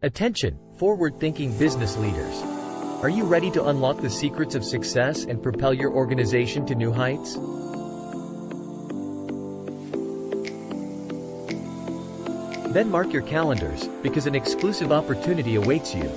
Attention, forward-thinking business leaders. Are you ready to unlock the secrets of success and propel your organization to new heights? Then mark your calendars, because an exclusive opportunity awaits you.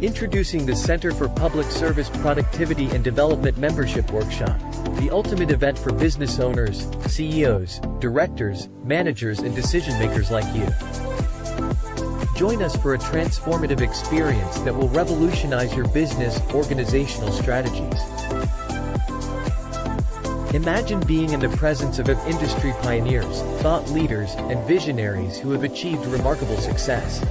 Introducing the Center for Public Service Productivity and Development Membership Workshop, the ultimate event for business owners, CEOs, directors, managers and decision-makers like you. Join us for a transformative experience that will revolutionize your business organizational strategies. Imagine being in the presence of industry pioneers, thought leaders, and visionaries who have achieved remarkable success.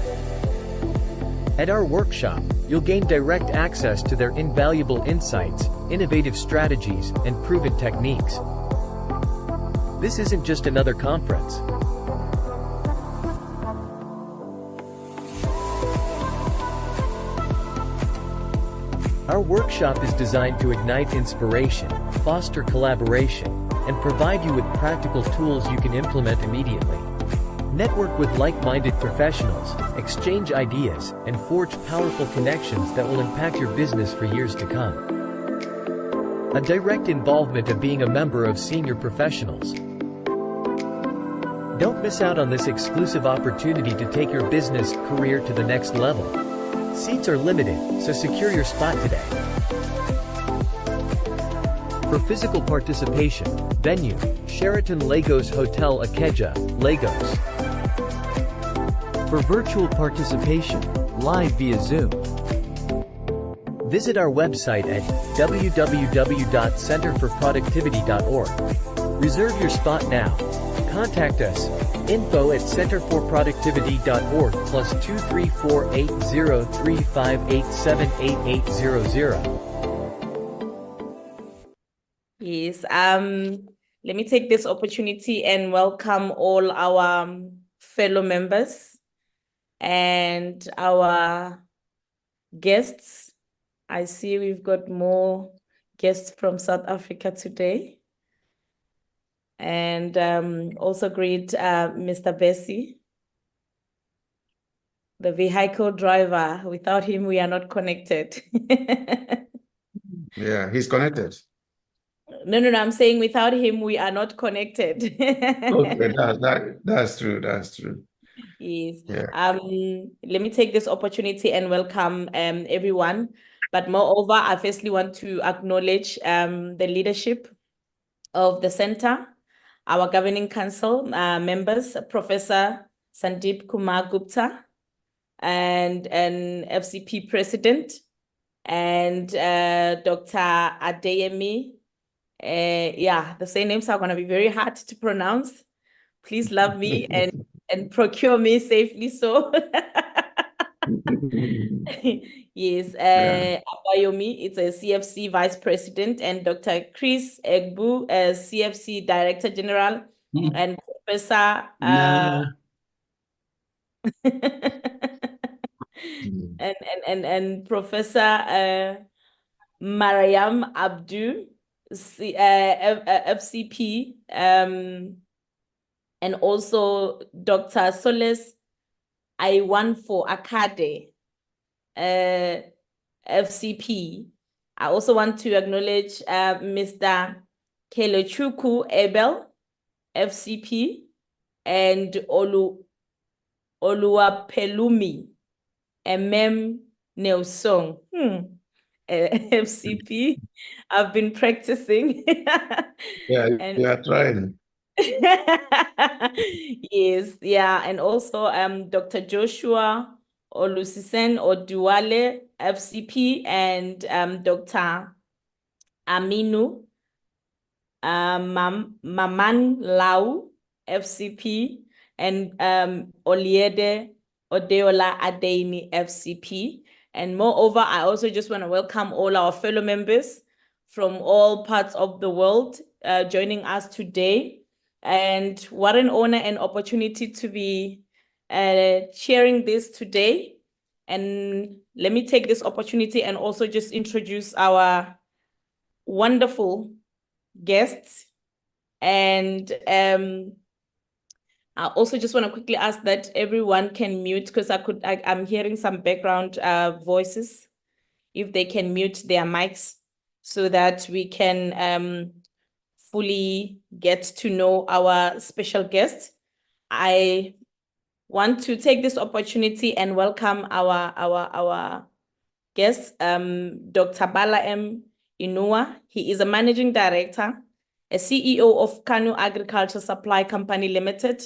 At our workshop, you'll gain direct access to their invaluable insights, innovative strategies, and proven techniques. This isn't just another conference. Our workshop is designed to ignite inspiration, foster collaboration, and provide you with practical tools you can implement immediately. Network with like-minded professionals, exchange ideas, and forge powerful connections that will impact your business for years to come. A direct involvement of being a member of senior professionals. Don't miss out on this exclusive opportunity to take your business career to the next level. Seats are limited, so secure your spot today. For physical participation, venue, Sheraton Lagos Hotel Ikeja, Lagos. For virtual participation, live via Zoom. Visit our website at www.centerforproductivity.org. Reserve your spot now. Contact us, info@centerforproductivity.org +2348035878800. Yes, let me take this opportunity and welcome all our fellow members and our guests. I see we've got more guests from South Africa today. And also greet Mr. Bessie, the vehicle driver. Without him, we are not connected. Yeah, he's connected. No, I'm saying without him, we are not connected. Okay, that's true. That's true. Yes. Yeah. Let me take this opportunity and welcome everyone. But moreover, I firstly want to acknowledge the leadership of the center, our governing council members, Professor Sandeep Kumar Gupta, and an FCP president, and Dr. Adeyemi. Yeah, the same names are going to be very hard to pronounce. Please love me and procure me safely. So, yes, Abayomi, it's a CFC vice president, and Dr. Chris Egbu, a CFC director general, and Professor and Professor Mariam Abdu, FCP, and also Dr. Soles Iwanfo Akade, FCP. I also want to acknowledge Mr. Kelechuku Ebel, FCP, and Oluwapelumi Neosong, FCP. I've been practicing. Yeah, you are trying. Yes, yeah, and also Dr. Joshua Olusisen Oduwale, FCP, and Dr. Aminu Maman Lau, FCP, and Oliede Odeola Adeini, FCP. And moreover, I also just want to welcome all our fellow members from all parts of the world joining us today. And what an honor and opportunity to be sharing this today. And let me take this opportunity and also just introduce our wonderful guests. And I also just want to quickly ask that everyone can mute, because I'm hearing some background voices. If they can mute their mics so that we can fully get to know our special guest. I want to take this opportunity and welcome our guest, Dr. Bala M. Inua. He is a managing director, a CEO of Kanu Agriculture Supply Company Limited,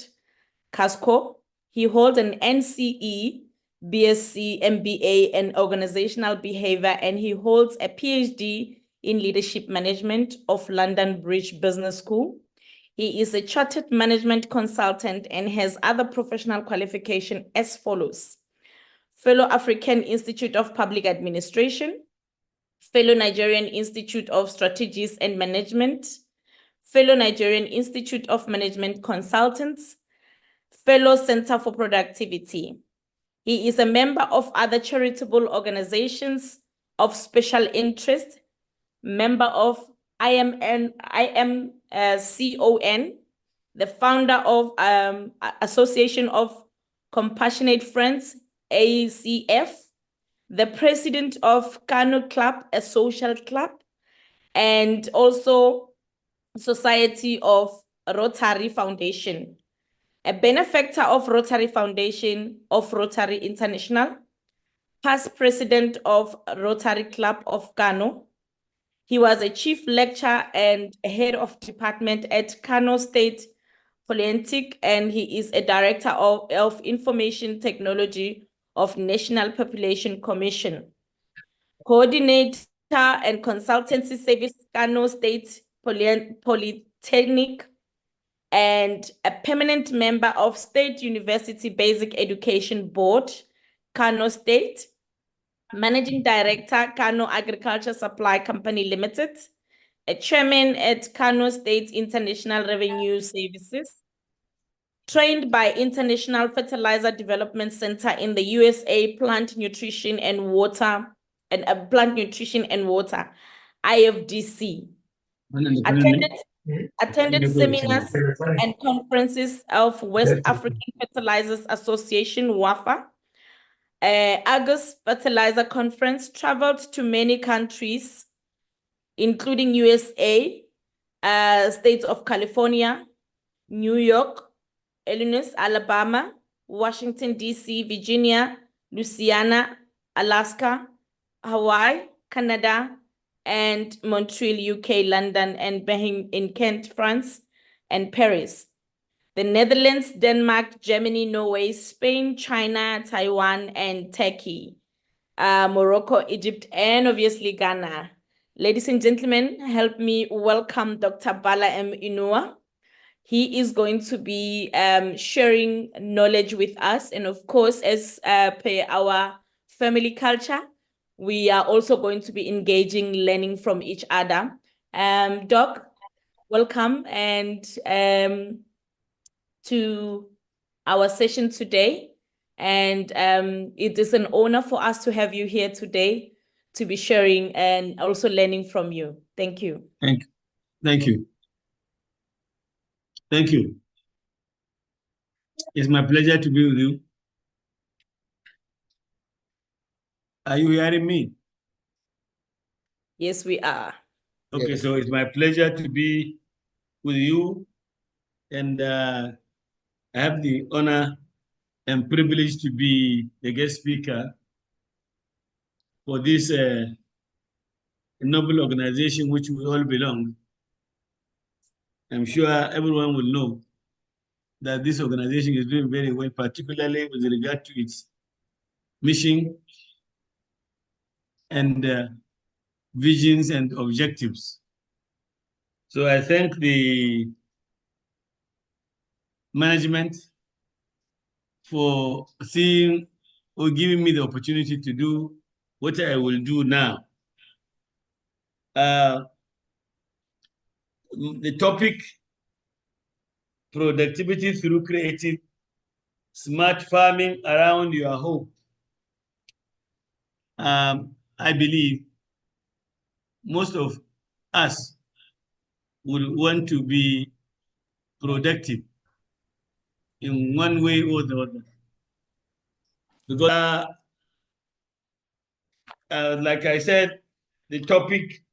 Casco. He holds an NCE, BSc, MBA in organizational behavior, and he holds a PhD in leadership management of London Bridge Business School. He is a chartered management consultant and has other professional qualification as follows: Fellow African Institute of Public Administration, Fellow Nigerian Institute of Strategies and Management, Fellow Nigerian Institute of Management Consultants, Fellow Center for Productivity. He is a member of other charitable organizations of special interest, member of IMCON, the founder of Association of Compassionate Friends, ACF, the president of Kano Club, a social club, and also Society of Rotary Foundation, a benefactor of Rotary Foundation of Rotary International, past president of Rotary Club of Kano. He was a chief lecturer and head of department at Kano State Polytechnic, and he is a director of information technology of National Population Commission, coordinator and consultancy service, Kano State Polytechnic, and a permanent member of State University Basic Education Board, Kano State, managing director, Kano Agriculture Supply Company Limited, a chairman at Kano State International Revenue Services, trained by International Fertilizer Development Center in the USA, Plant Nutrition and Water, IFDC. Attended seminars and conferences of West African Fertilizers Association, WAFA, Argus Fertilizer Conference, traveled to many countries, including USA, states of California, New York, Illinois, Alabama, Washington, D.C., Virginia, Louisiana, Alaska, Hawaii, Canada, and Montreal, UK, London, and in Kent, France, and Paris. The Netherlands, Denmark, Germany, Norway, Spain, China, Taiwan, and Turkey, Morocco, Egypt, and obviously Ghana. Ladies and gentlemen, help me welcome Dr. Bala M. Inua. He is going to be sharing knowledge with us. And of course, as per our family culture, we are also going to be engaging, learning from each other. Doc, welcome and to our session today. And it is an honor for us to have you here today to be sharing and also learning from you. Thank you. Thank you. Thank you. Thank you. It's my pleasure to be with you. Are you hearing me? Yes, we are. Okay, Yes. so it's my pleasure to be with you, and I have the honor and privilege to be the guest speaker for this noble organization which we all belong. I'm sure everyone will know that this organization is doing very well, particularly with regard to its mission and visions and objectives. So I thank the management for seeing or giving me the opportunity to do what I will do now. The topic, productivity through creative smart farming around your home. I believe most of us would want to be productive in one way or the other. Because, like I said, the topic,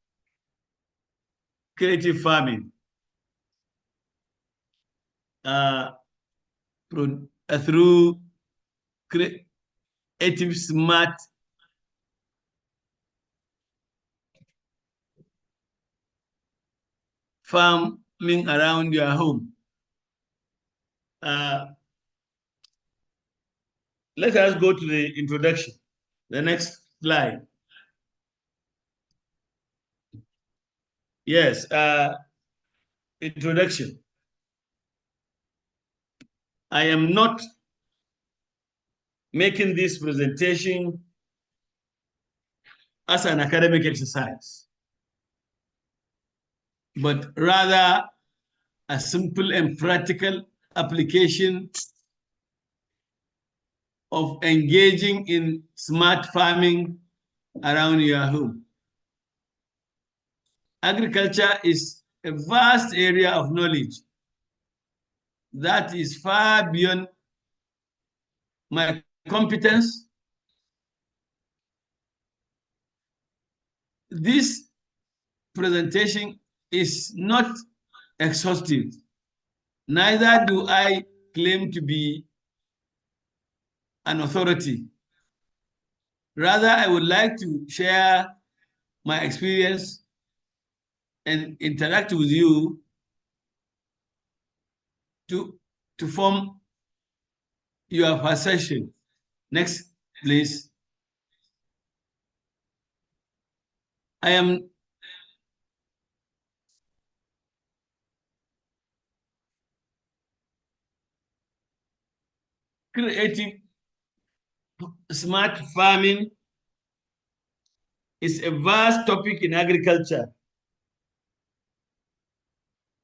creative farming, through creative, smart farming around your home. Let us go to the introduction. The next slide. Yes, introduction. I am not making this presentation as an academic exercise, but rather a simple and practical application of engaging in smart farming around your home. Agriculture is a vast area of knowledge that is far beyond my competence. This presentation is not exhaustive. Neither do I claim to be an authority. Rather, I would like to share my experience and interact with you to form your perception. Next, please. I am creative smart farming is a vast topic in agriculture.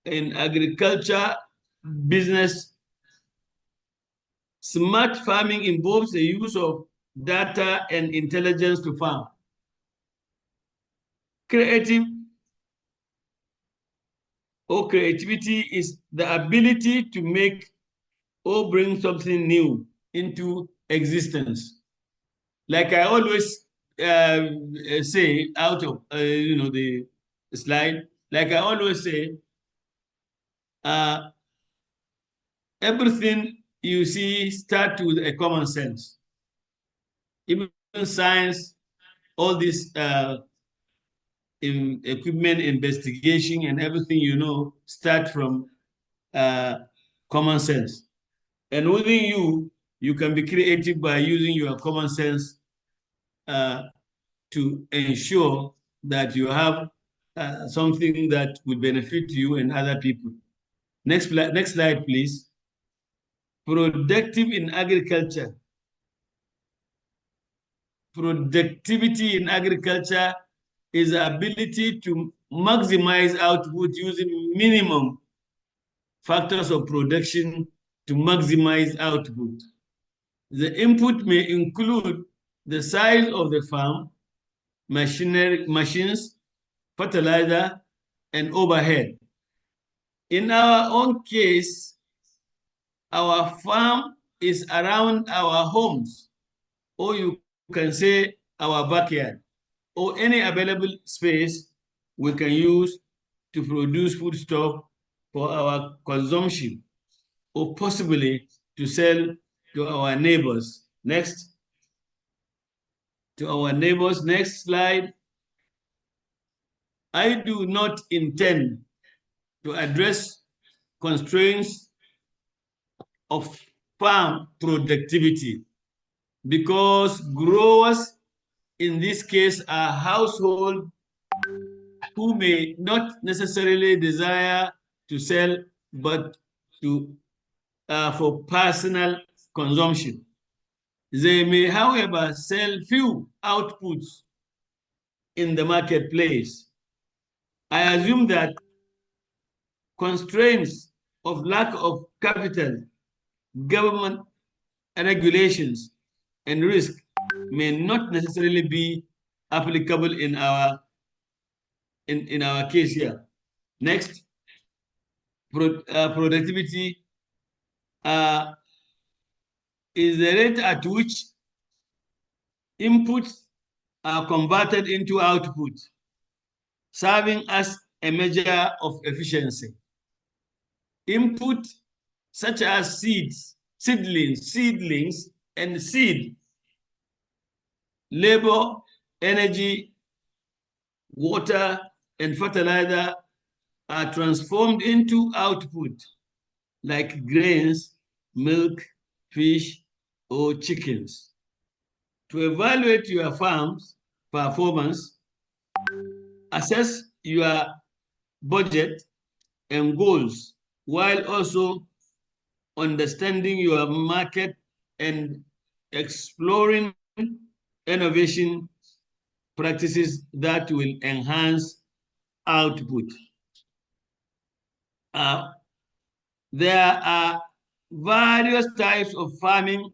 In agriculture business, smart farming involves the use of data and intelligence to farm. Creativity is the ability to make or bring something new into existence. Like I always say out of the slide, like I always say, everything you see starts with a common sense. Even science, all this equipment investigation and everything start from common sense. And within you can be creative by using your common sense to ensure that you have something that will benefit you and other people. Next slide, please. Productive in agriculture. Productivity in agriculture is the ability to maximize output using minimum factors of production to maximize output. The input may include the size of the farm, machines, fertilizer, and overhead. In our own case, our farm is around our homes, or you can say our backyard, or any available space we can use to produce foodstuff for our consumption, or possibly to sell to our neighbors. Next. To our neighbors, next slide. I do not intend to address constraints of farm productivity because growers in this case are households who may not necessarily desire to sell, but for personal consumption. They may, however, sell few outputs in the marketplace. I assume that constraints of lack of capital, government regulations, and risk may not necessarily be applicable in our case here. Next. productivity is the rate at which inputs are converted into output, serving as a measure of efficiency. Input such as seedlings, and seed, labor, energy, water, and fertilizer are transformed into output like grains, milk, fish, or chickens. To evaluate your farm's performance, assess your budget and goals while also understanding your market and exploring innovation practices that will enhance output. There are various types of farming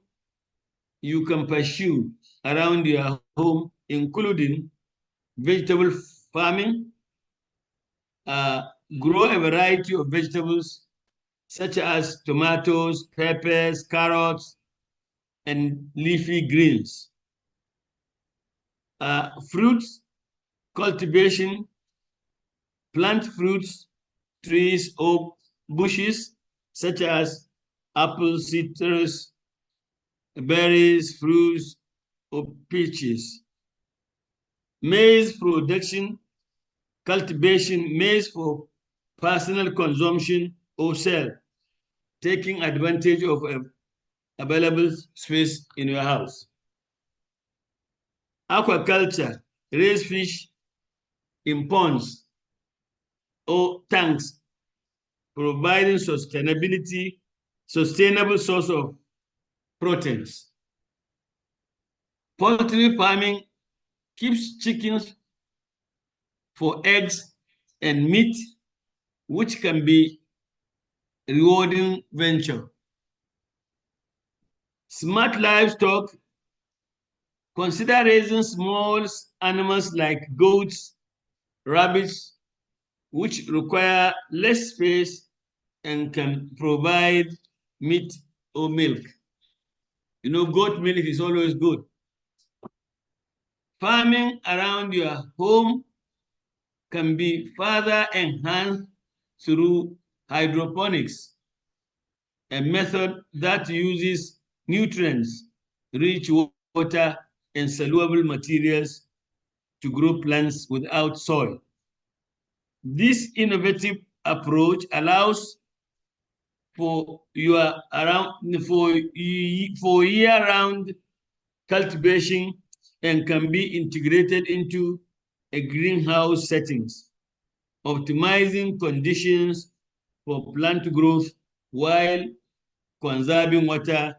you can pursue around your home, including vegetable farming, grow a variety of vegetables such as tomatoes, peppers, carrots, and leafy greens. Fruits cultivation, plant fruits, trees, or bushes such as apples, citrus, berries, fruits, or peaches. Maize production, cultivation, maize for personal consumption or sale, taking advantage of available space in your house. Aquaculture, raise fish in ponds or tanks, providing sustainable source of proteins. Poultry farming keeps chickens for eggs and meat, which can be a rewarding venture. Smart livestock, consider raising small animals like goats, rabbits, which require less space and can provide meat or milk. You know, goat milk is always good. Farming around your home can be further enhanced through hydroponics, a method that uses nutrients, rich water, and soluble materials to grow plants without soil. This innovative approach allows for year-round cultivation and can be integrated into a greenhouse settings, optimizing conditions for plant growth while conserving water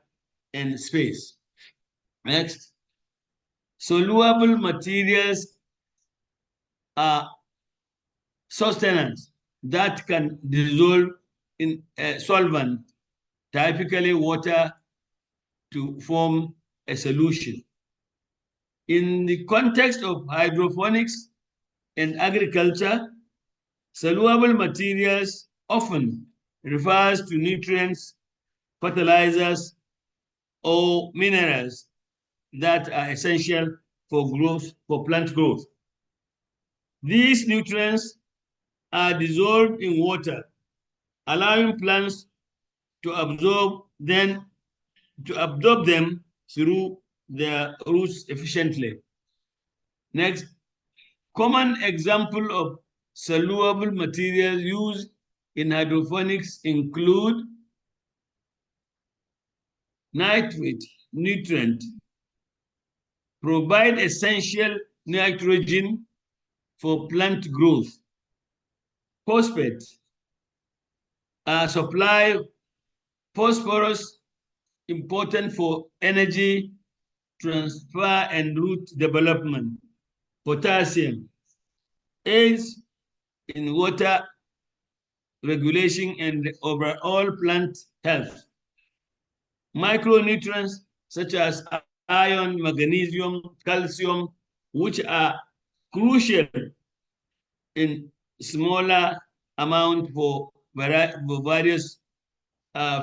and space. Next, soluble materials are sustenance that can dissolve in a solvent, typically water, to form a solution. In the context of hydroponics and agriculture, soluble materials often refers to nutrients, fertilizers, or minerals that are essential for plant growth. These nutrients are dissolved in water, allowing plants to absorb them through their roots efficiently. Next, common example of soluble materials used in hydroponics include nitrate nutrient, provide essential nitrogen for plant growth. Phosphate, supply phosphorus, important for energy transfer and root development. Potassium aids in water regulation and overall plant health. Micronutrients such as iron, magnesium, calcium, which are crucial in smaller amount for various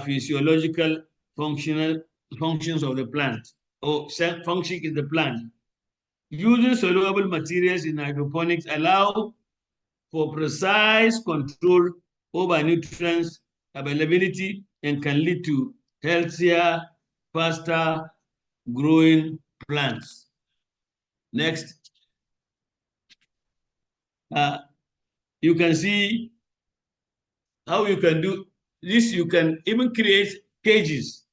physiological functions of the plant or function in the plant. Using soluble materials in hydroponics allow for precise control over nutrients availability and can lead to healthier, faster growing plants. Next. You can see how you can do this. You can even create cages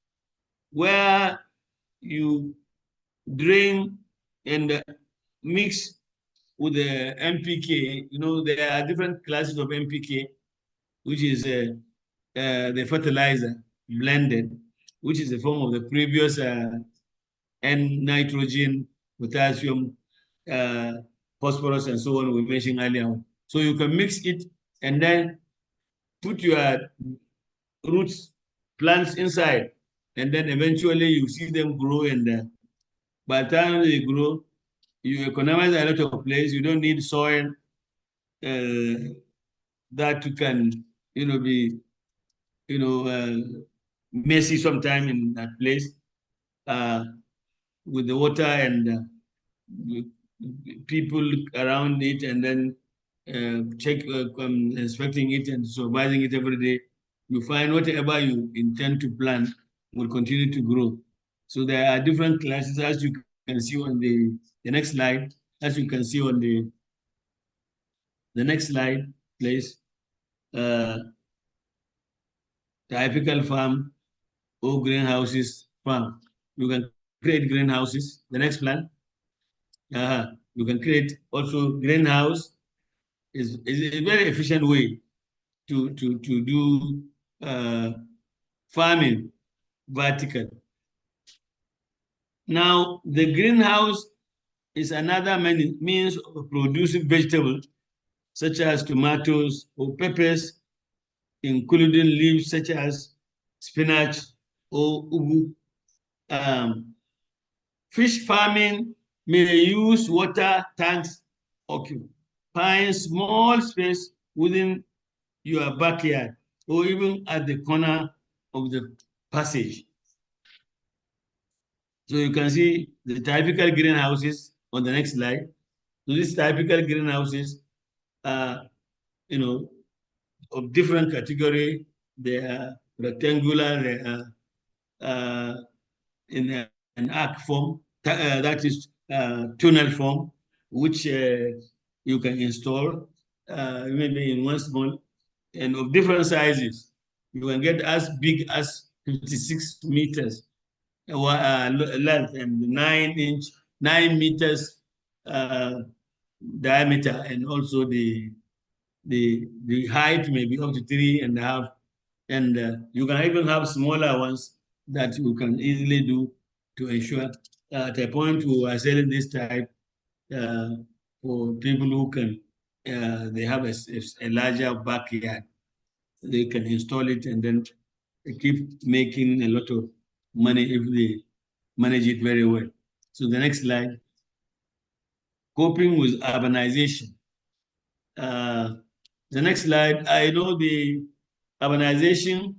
where you drain and mix with the NPK. You know, there are different classes of NPK, which is the fertilizer blended, which is the form of the previous N nitrogen, potassium, phosphorus, and so on we mentioned earlier. So you can mix it and then put your roots, plants inside, and then eventually you see them grow. And by the time they grow, you economize a lot of place. You don't need soil that you can, be, messy sometime in that place with the water and people around it, and then inspecting it and supervising it every day. You find whatever you intend to plant will continue to grow. So there are different classes, as you can see on the next slide. As you can see on the next slide, please. Typical farm or greenhouses farm. You can create greenhouses. The next plan. You can create also greenhouse is a very efficient way to do farming vertical. Now, the greenhouse is another means of producing vegetables such as tomatoes or peppers, including leaves such as spinach or ugu. Fish farming may use water tanks occupying small space within your backyard or even at the corner of the passage. So you can see the typical greenhouses on the next slide. So these typical greenhouses are, of different category. They are rectangular, they are in an arc form, that is tunnel form, which you can install maybe in one small, and of different sizes. You can get as big as 56 meters length and 9 meters diameter, and also the height may be up to 3.5. And you can even have smaller ones that you can easily do to ensure at a point we are selling this type for people who can, they have a larger backyard. They can install it and then keep making a lot of money if they manage it very well. So the next slide, coping with urbanization. The next slide, I know the urbanization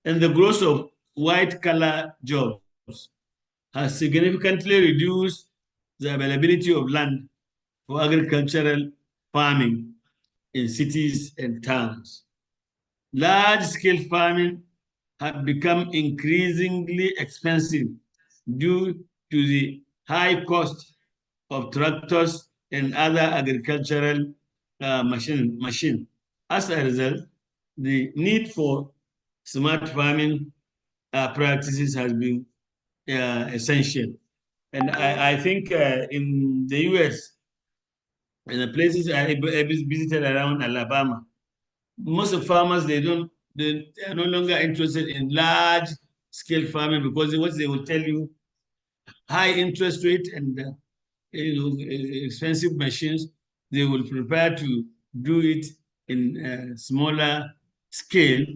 and the growth of white-collar jobs has significantly reduced the availability of land for agricultural farming in cities and towns. Large-scale farming has become increasingly expensive due to the high cost of tractors and other agricultural machine. As a result, the need for smart farming practices has been essential. And I think in the US, in the places I visited around Alabama, most of farmers, they are no longer interested in large scale farming, because what they will tell you, high interest rate and expensive machines. They will prepare to do it in smaller scale,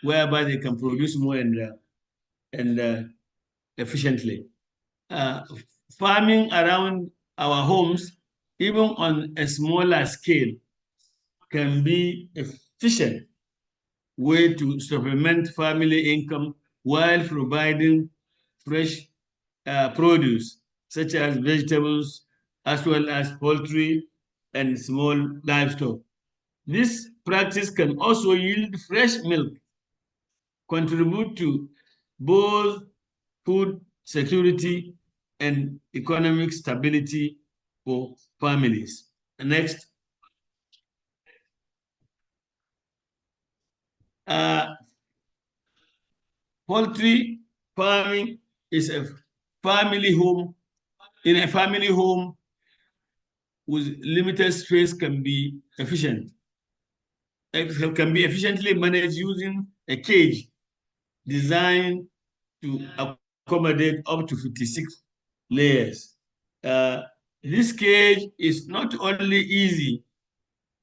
whereby they can produce more and efficiently. Farming around our homes, even on a smaller scale, can be efficient way to supplement family income while providing fresh produce, such as vegetables, as well as poultry and small livestock. This practice can also yield fresh milk, contribute to both food security and economic stability for families. Next. Poultry farming is a family home. In a family home with limited space can be efficient. It can be efficiently managed using a cage designed to accommodate up to 56 layers. This cage is not only easy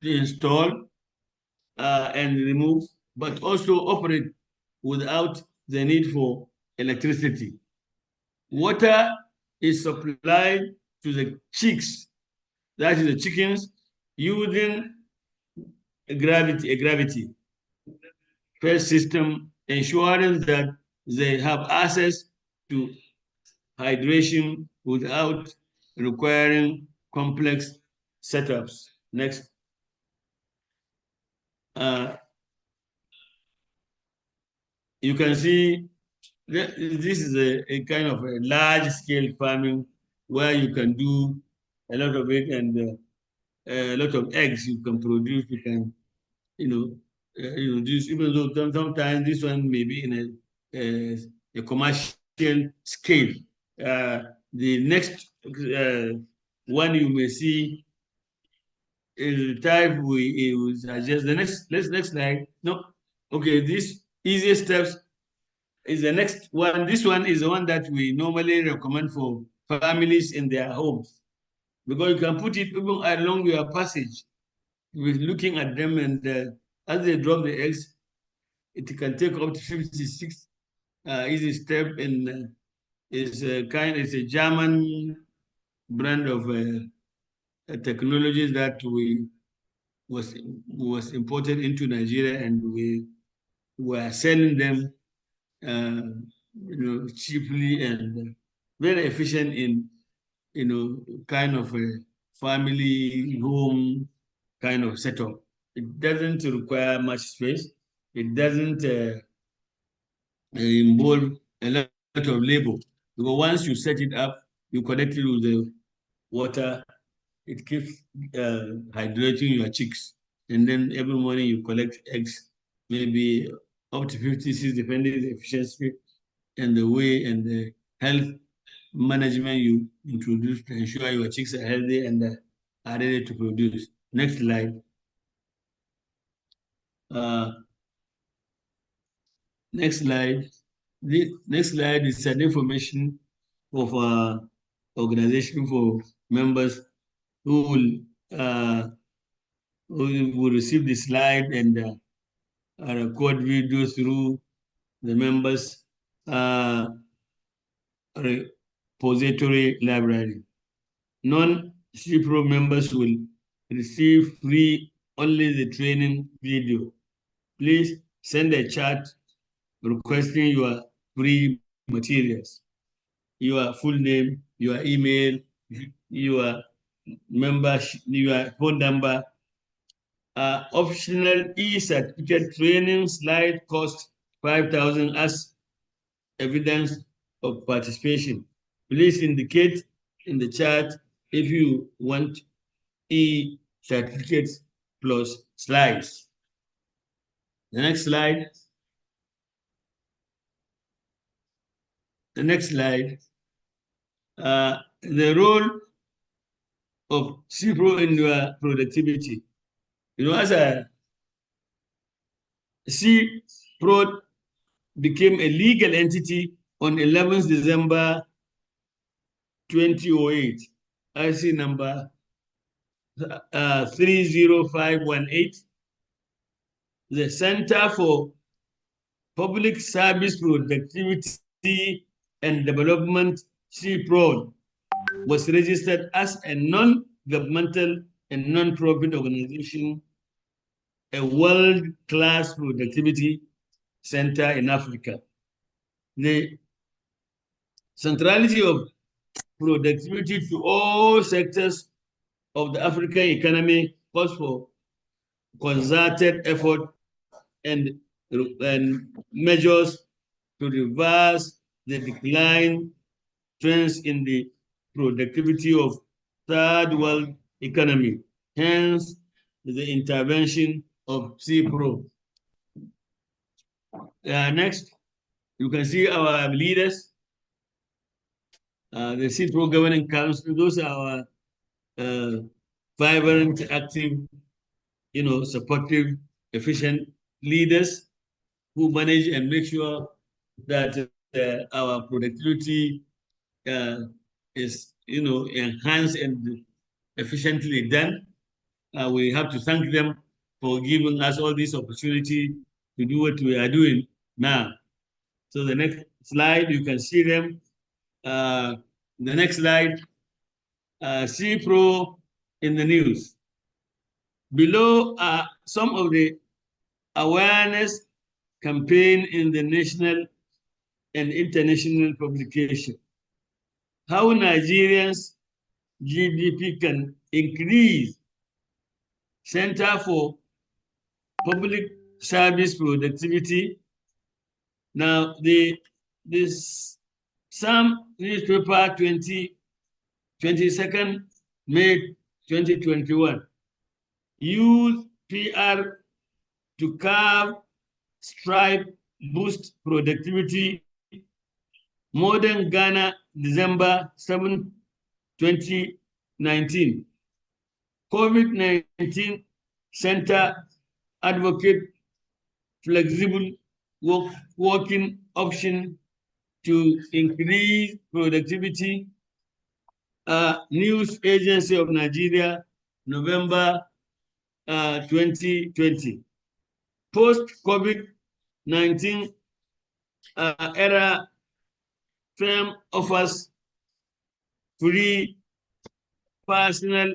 to install and remove, but also operate without the need for electricity. Water is supplied to the chicks, that is the chickens, using a gravity first system, ensuring that they have access to hydration without requiring complex setups. Next. You can see this is a kind of a large-scale farming where you can do a lot of it, and a lot of eggs you can produce. You can, this, even though sometimes this one may be in a commercial scale. The next one you may see is the type we suggest. The next slide. No, okay. This easiest steps is the next one. This one is the one that we normally recommend for families in their homes, because you can put it even along your passage with looking at them, and as they drop the eggs, it can take up to 56 easy step. And it's a German brand of technologies that was imported into Nigeria, and we were selling them cheaply and very efficient in kind of a family home kind of setup. It doesn't require much space. It doesn't involve a lot of labor, because once you set it up, you connect it with the water. It keeps hydrating your chicks, and then every morning you collect eggs, maybe up to 56, depending on the efficiency and the way and the health management you introduce to ensure your chicks are healthy and are ready to produce. Next slide. Next slide. The next slide is an information of organization for members who will receive the slide and record video through the members' repository library. Non-CeProd members will receive free only the training video. Please send a chat requesting your free materials, your full name, your email, your membership, your phone number. Optional e-certificate training slide cost 5,000 as evidence of participation. Please indicate in the chat if you want e-certificates plus slides. The next slide. The next slide. The role of CeProd in your productivity. As a CeProd became a legal entity on 11th December 2008, IC number 30518. The Center for Public Service Productivity and Development, CeProd, was registered as a non-governmental and non-profit organization a world-class productivity center in Africa. The centrality of productivity to all sectors of the African economy calls for concerted effort and measures to reverse the decline trends in the productivity of third world economy. Hence, the intervention of CeProd. Next, you can see our leaders, the CeProd Governing Council. Those are our vibrant, active, supportive, efficient leaders who manage and make sure that our productivity is, enhanced and efficiently done. We have to thank them for giving us all this opportunity to do what we are doing now. So the next slide, you can see them. The next slide, CeProd in the news. Below are some of the awareness campaign in the national and international publication. How Nigerians' GDP can increase. Center for Public Service Productivity. Now, this Sam newspaper 22nd May 2021 use PR to carve stripe, boost productivity. Modern Ghana, December 7, 2019. COVID-19 Center advocate flexible working option to increase productivity. News Agency of Nigeria, November 2020. Post-COVID-19 era firm offers free personal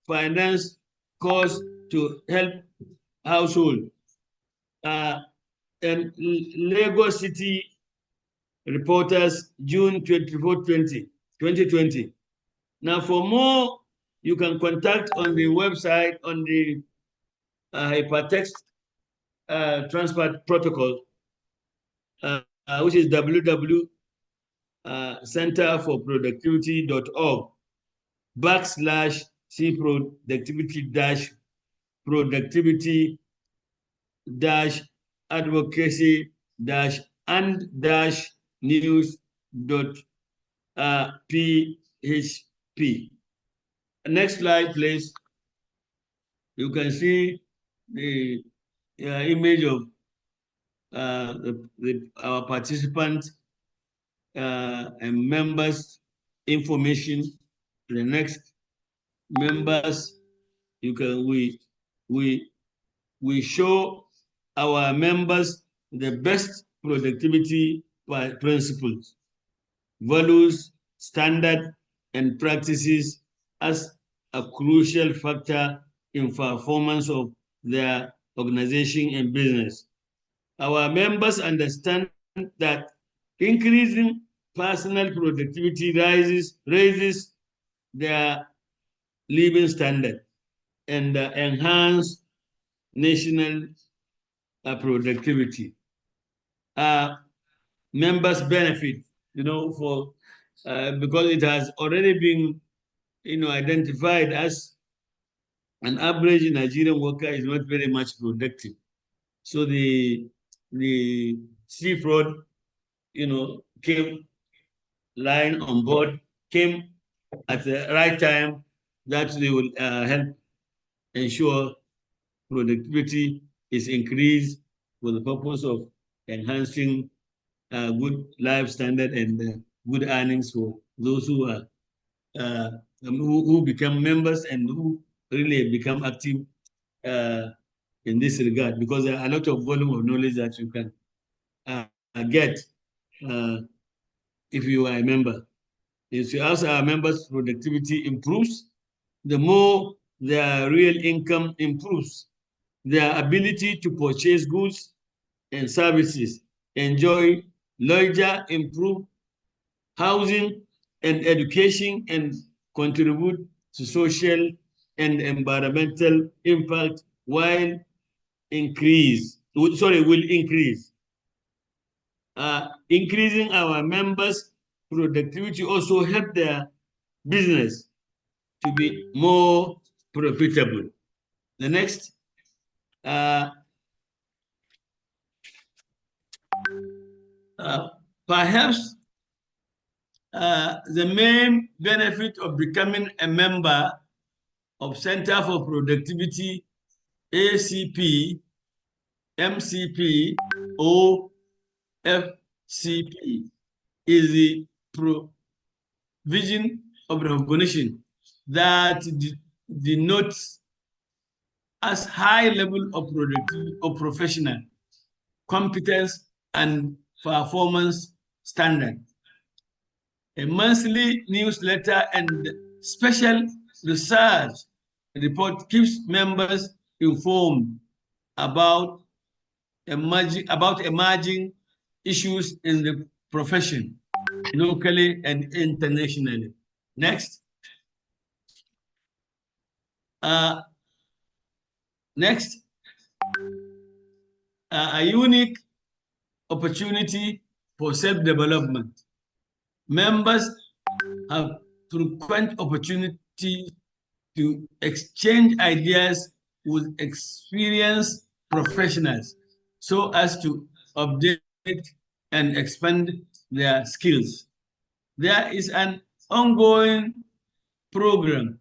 finance course to help household. And Lagos City Reporters, June 24, 2020. Now, for more, you can contact on the website on the hypertext transport protocol, which is www.productivity-productivity-advocacy-news.php. Next slide, please. You can see the image of our participants and members information. The next members, we show our members the best productivity principles, values, standard, and practices as a crucial factor in performance of their organization and business. Our members understand that increasing personal productivity raises their living standard and enhance national productivity. Members benefit, because it has already been, identified as an average Nigerian worker is not very much productive. So the CeProd, came line on board, came at the right time that they will help ensure productivity is increased for the purpose of enhancing good life standard and good earnings for those who are who become members and who really become active in this regard, because there are a lot of volume of knowledge that you can get if you are a member. As our members' productivity improves, the more their real income improves. their ability to purchase goods and services, enjoy leisure, improve housing and education, and contribute to social and environmental impact will increase. Increasing our members' productivity also help their business to be more profitable. The next, perhaps the main benefit of becoming a member of Center for Productivity, ACP, MCP, or FCP, is the provision of recognition that denotes as high level of productivity of professional competence and performance standard. A monthly newsletter and special research report keeps members informed about emerging issues in the profession, locally and internationally. Next. Next, a unique opportunity for self-development. Members have frequent opportunity to exchange ideas with experienced professionals so as to update and expand their skills. There is an ongoing program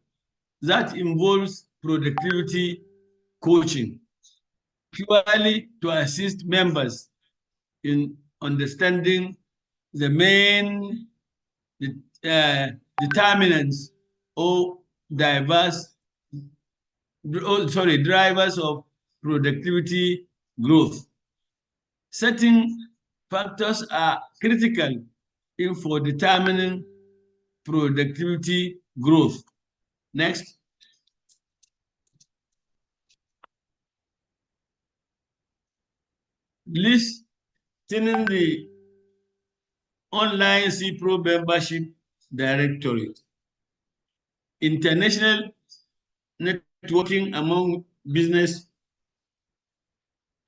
that involves productivity coaching, purely to assist members in understanding the main determinants or drivers of productivity growth. Certain factors are critical for determining productivity growth. Next. Listing the online CeProd membership directory. International networking among business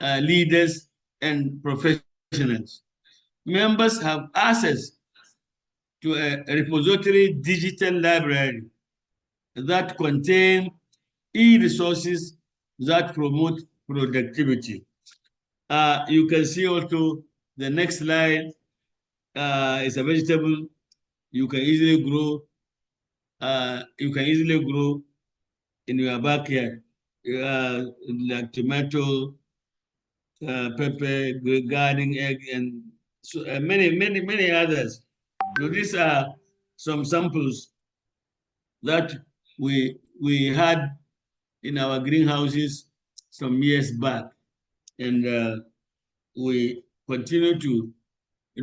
leaders and professionals. Members have access to a repository digital library that contain e-resources that promote productivity. You can see also the next slide is a vegetable you can easily grow. You can easily grow in your backyard, like tomato, pepper, garden egg, and so, many others. So these are some samples that we had in our greenhouses some years back, and we continue to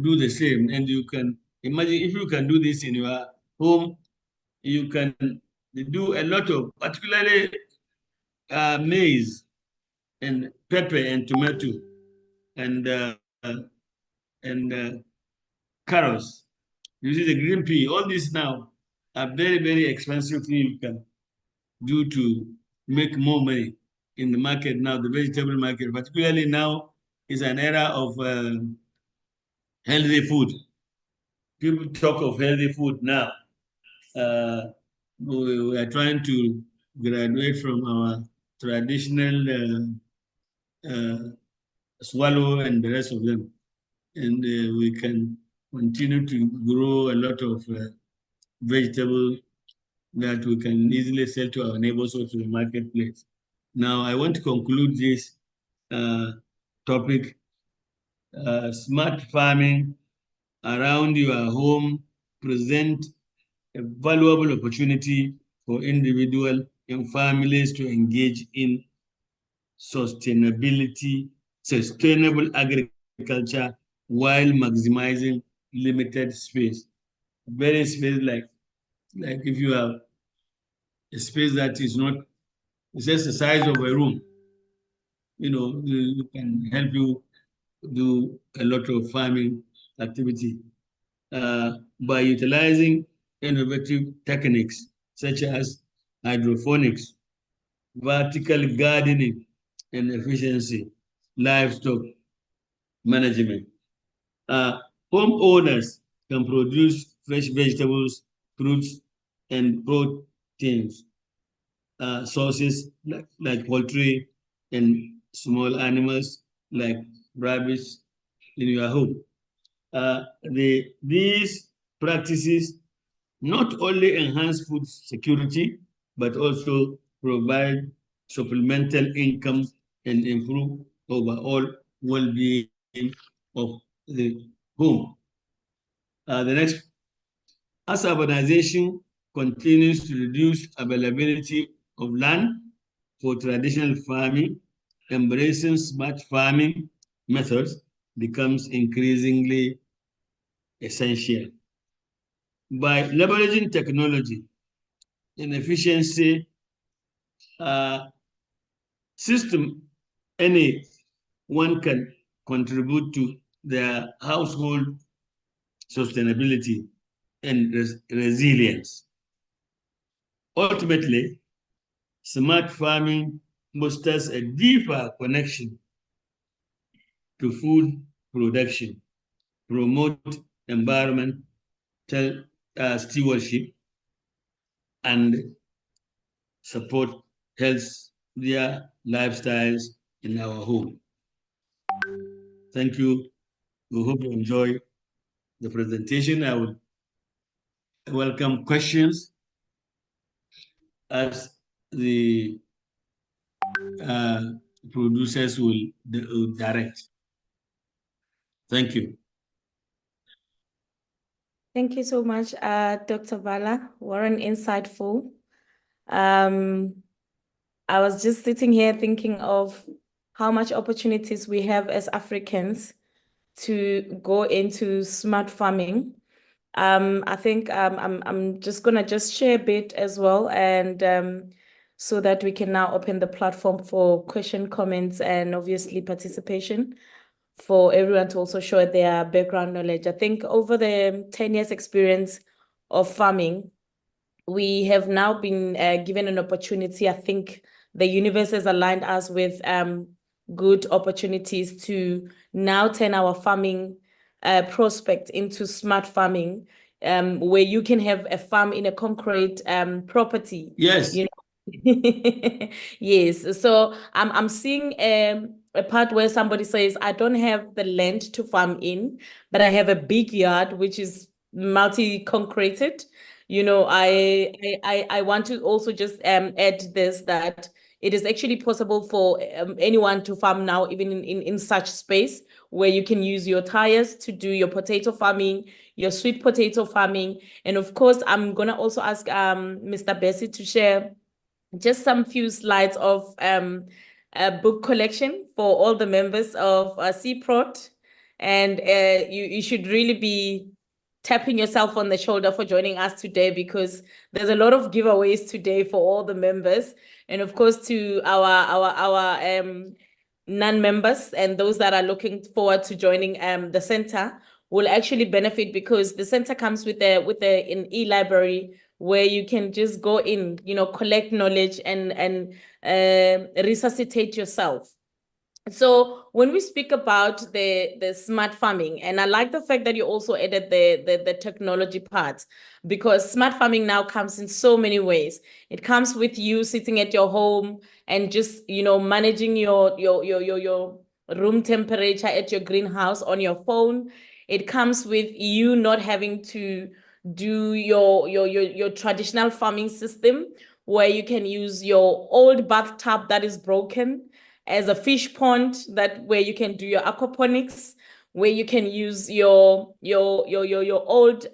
do the same. And you can imagine if you can do this in your home, you can do a lot of, particularly maize and pepper and tomato and carrots. You see the green pea. All these now are very, very expensive things you can do to make more money in the market now, the vegetable market, particularly now is an era of healthy food. People talk of healthy food now. We are trying to graduate from our traditional swallow and the rest of them. And we can continue to grow a lot of vegetable that we can easily sell to our neighbors or to the marketplace. Now, I want to conclude this topic. Smart farming around your home present a valuable opportunity for individuals and families to engage in sustainable agriculture while maximizing limited space. Very space like if you have a space that is not, it's just the size of a room, can help you do a lot of farming activity by utilizing innovative techniques such as hydroponics, vertical gardening, and efficiency livestock management. Homeowners can produce fresh vegetables, fruits, and proteins sources like poultry and small animals like rabbits in your home. These practices not only enhance food security, but also provide supplemental income and improve overall well-being of the home. The next, as urbanization continues to reduce availability of land for traditional farming, embracing smart farming methods becomes increasingly essential. By leveraging technology and efficiency system, anyone can contribute to their household sustainability and resilience. Ultimately, smart farming fosters a deeper connection to food production, promote environmental stewardship, and support healthier lifestyles in our home. Thank you. We hope you enjoy the presentation. I would welcome questions as the producers will direct. Thank you. Thank you so much, Dr. Vala. Warren, insightful. I was just sitting here thinking of how much opportunities we have as Africans to go into smart farming. I think I'm just gonna share a bit as well, and so that we can now open the platform for question, comments, and obviously participation for everyone to also show their background knowledge. I think over the 10 years experience of farming, we have now been given an opportunity. I think the universe has aligned us with good opportunities to now turn our farming prospect into smart farming, where you can have a farm in a concrete property. Yes. Yes. So I'm seeing a part where somebody says, I don't have the land to farm in, but I have a big yard which is multi-concreted. I want to also just add this, that it is actually possible for anyone to farm now, even in such space where you can use your tires to do your potato farming, your sweet potato farming. And of course, I'm going to also ask Mr. Bessie to share just some few slides of a book collection for all the members of CeProd. And you should really be tapping yourself on the shoulder for joining us today, because there's a lot of giveaways today for all the members. And of course, to our non-members and those that are looking forward to joining the center will actually benefit, because the center comes with an e-library where you can just go in, collect knowledge and resuscitate yourself. So when we speak about the smart farming, and I like the fact that you also added the technology part, because smart farming now comes in so many ways. It comes with you sitting at your home and just managing your room temperature at your greenhouse on your phone. It comes with you not having to do your traditional farming system, where you can use your old bathtub that is broken as a fish pond, where you can do your aquaponics, where you can use your old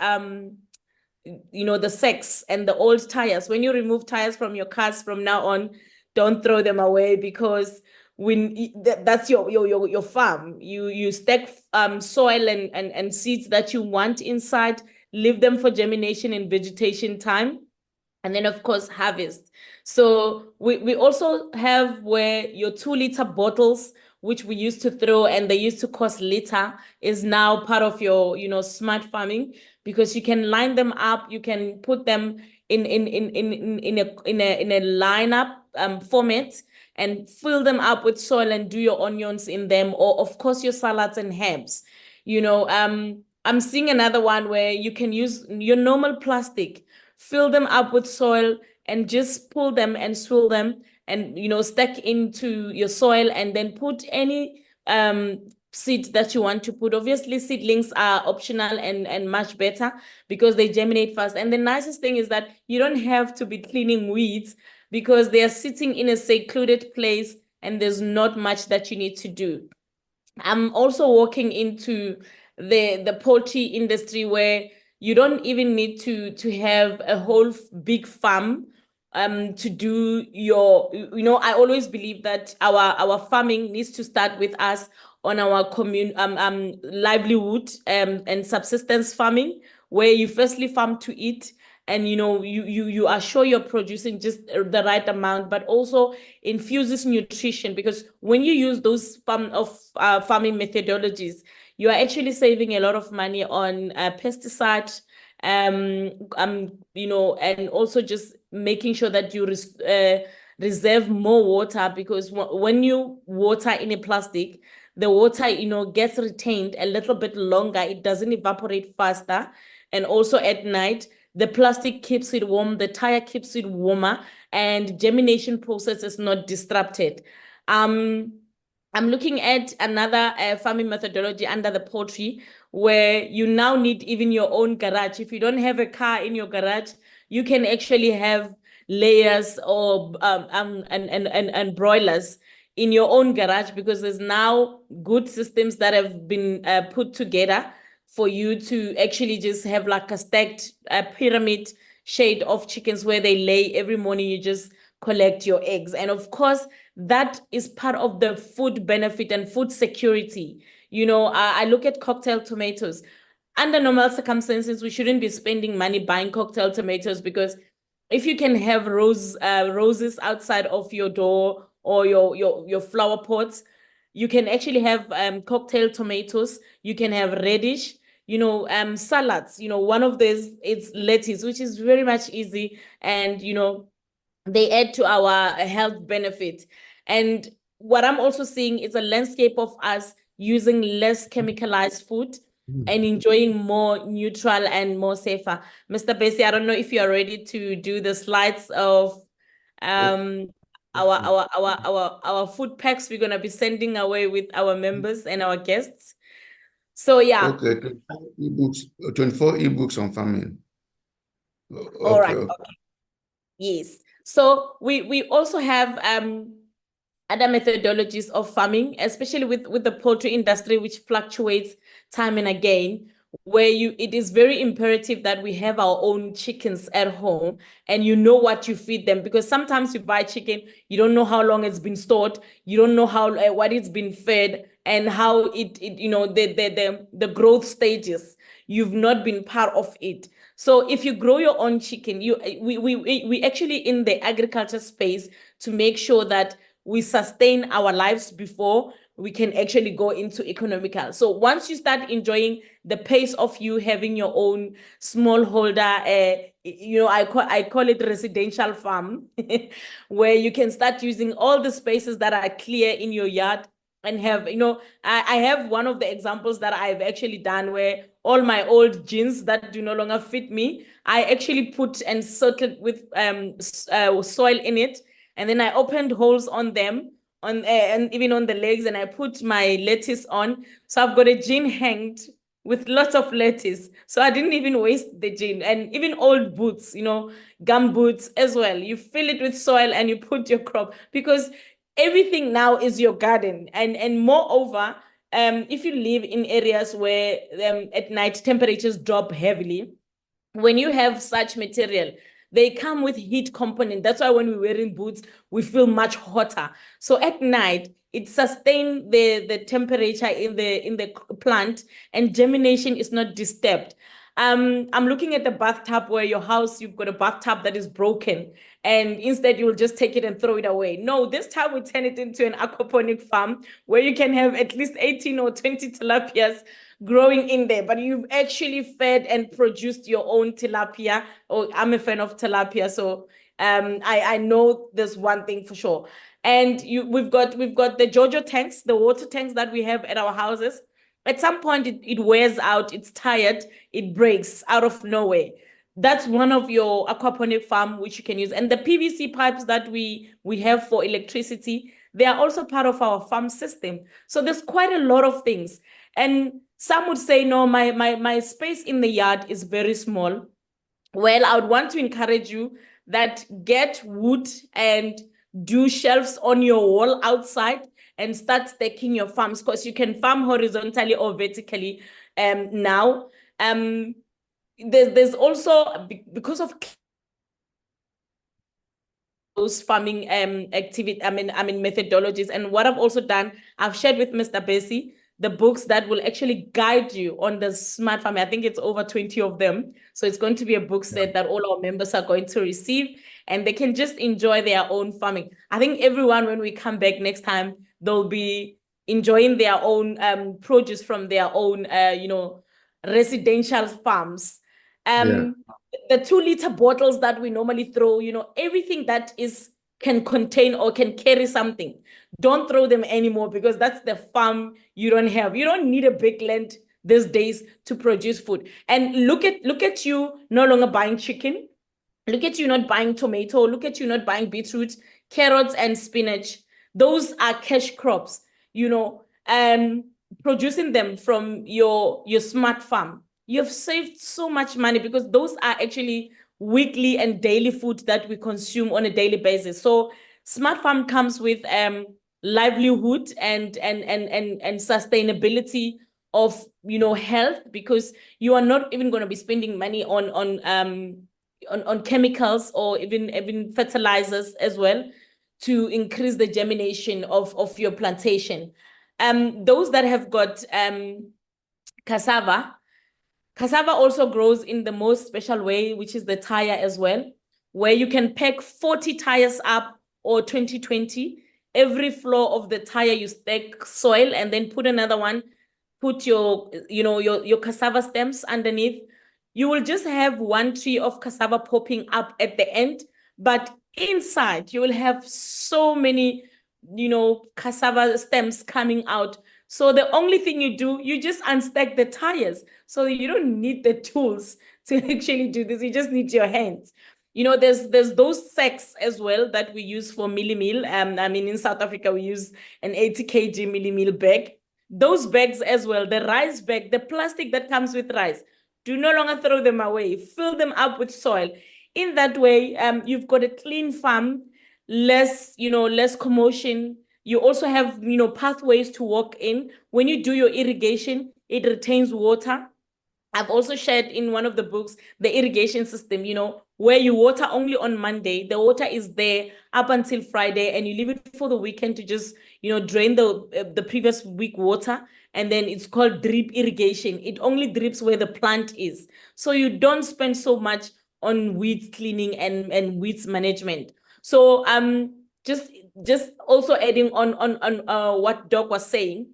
the sacks and the old tires. When you remove tires from your cars from now on, don't throw them away, because that's your farm. You stack soil and seeds that you want inside, leave them for germination and vegetation time. and then of course harvest. So we also have where your 2 liter bottles, which we used to throw and they used to cost liter, is now part of your, smart farming, because you can line them up, you can put them in a lineup format and fill them up with soil and do your onions in them, or of course your salads and herbs. I'm seeing another one where you can use your normal plastic, fill them up with soil, and just pull them and swill them and stack into your soil, and then put any seed that you want to put. Obviously, seedlings are optional and much better because they germinate fast. And the nicest thing is that you don't have to be cleaning weeds because they are sitting in a secluded place and there's not much that you need to do. I'm also walking into the poultry industry where you don't even need to have a whole big farm to do your, I always believe that our farming needs to start with us on our livelihood and subsistence farming, where you firstly farm to eat, and you are sure you're producing just the right amount, but also infuses nutrition, because when you use those farming methodologies, you are actually saving a lot of money on pesticide, and also just making sure that you reserve more water, because when you water in a plastic, the water gets retained a little bit longer, it doesn't evaporate faster, and also at night the plastic keeps it warm, the tire keeps it warmer, and germination process is not disrupted. I'm looking at another farming methodology under the poultry, where you now need even your own garage. If you don't have a car in your garage, you can actually have layers or and broilers in your own garage, because there's now good systems that have been put together for you to actually just have like a stacked pyramid shade of chickens where they lay every morning. You just collect your eggs. And of course, that is part of the food benefit and food security. I look at cocktail tomatoes. Under normal circumstances, we shouldn't be spending money buying cocktail tomatoes, because if you can have roses outside of your door or your flower pots, you can actually have cocktail tomatoes. You can have radish, salads. One of these is lettuce, which is very much easy, and they add to our health benefit. And what I'm also seeing is a landscape of us using less chemicalized food and enjoying more neutral and more safer. Mr. Bessie, I don't know if you are ready to do the slides of our food packs we're gonna be sending away with our members and our guests. So yeah. Okay, 24 ebooks on farming. All right. Okay. Okay. Yes. So we also have other methodologies of farming, especially with the poultry industry, which fluctuates time and again, where it is very imperative that we have our own chickens at home, and you know what you feed them, because sometimes you buy chicken, you don't know how long it's been stored, you don't know how what it's been fed, and how it the growth stages, you've not been part of it. So if you grow your own chicken, we actually in the agriculture space to make sure that we sustain our lives before we can actually go into economical. So once you start enjoying the pace of you having your own smallholder, I call it residential farm, where you can start using all the spaces that are clear in your yard and have, I have one of the examples that I've actually done where all my old jeans that do no longer fit me, I actually put and soaked with soil in it. And then I opened holes on them, and even on the legs, and I put my lettuce on. So I've got a jean hanged with lots of lettuce. So I didn't even waste the jean. And even old boots, gum boots as well. You fill it with soil and you put your crop, because everything now is your garden. And moreover, if you live in areas where at night temperatures drop heavily, when you have such material, they come with heat component. That's why when we're wearing boots, we feel much hotter. So at night, it sustains the temperature in the plant, and germination is not disturbed. I'm looking at the bathtub where your house, you've got a bathtub that is broken, and instead you'll just take it and throw it away. No, this time we turn it into an aquaponic farm where you can have at least 18 or 20 tilapias growing in there, but you've actually fed and produced your own tilapia. Oh, I'm a fan of tilapia, so I know there's one thing for sure. And we've got the Jojo tanks, the water tanks that we have at our houses. At some point, it wears out, it's tired, it breaks out of nowhere. That's one of your aquaponic farm which you can use. And the PVC pipes that we have for electricity, they are also part of our farm system. So there's quite a lot of things. And some would say, no, my space in the yard is very small. Well, I would want to encourage you that get wood and do shelves on your wall outside and start stacking your farms, because you can farm horizontally or vertically now. There's also, because of those farming activity, I mean methodologies. And what I've also done, I've shared with Mr. Bessie the books that will actually guide you on the smart farming. I think it's over 20 of them. So it's going to be a book set that all our members are going to receive, and they can just enjoy their own farming. I think everyone, when we come back next time, they'll be enjoying their own produce from their own, residential farms. The 2-liter bottles that we normally throw, everything that can contain or can carry something, don't throw them anymore, because that's the farm you don't have. You don't need a big land these days to produce food. And look at you no longer buying chicken. Look at you not buying tomato. Look at you not buying beetroot, carrots, and spinach. Those are cash crops, producing them from your smart farm. You've saved so much money, because those are actually weekly and daily food that we consume on a daily basis. So smart farm comes with livelihood and sustainability of health, because you are not even going to be spending money on chemicals or even fertilizers as well to increase the germination of your plantation. Those that have got cassava also grows in the most special way, which is the tire as well, where you can pack 40 tires up or 20. Every floor of the tire you stack soil, and then put another one, put your cassava stems underneath. You will just have one tree of cassava popping up at the end, but inside you will have so many cassava stems coming out. So the only thing you do, you just unstack the tires. So you don't need the tools to actually do this. You just need your hands. There's those sacks as well that we use for milli meal. In South Africa, we use an 80 kg milli meal bag. Those bags as well, the rice bag, the plastic that comes with rice, do no longer throw them away. Fill them up with soil. In that way, you've got a clean farm, less commotion. You also have, pathways to walk in. When you do your irrigation, it retains water. I've also shared in one of the books the irrigation system, where you water only on Monday. The water is there up until Friday, and you leave it for the weekend to just, drain the previous week water. And then it's called drip irrigation. It only drips where the plant is. So you don't spend so much on weeds cleaning and weeds management. So just also adding on what Doc was saying,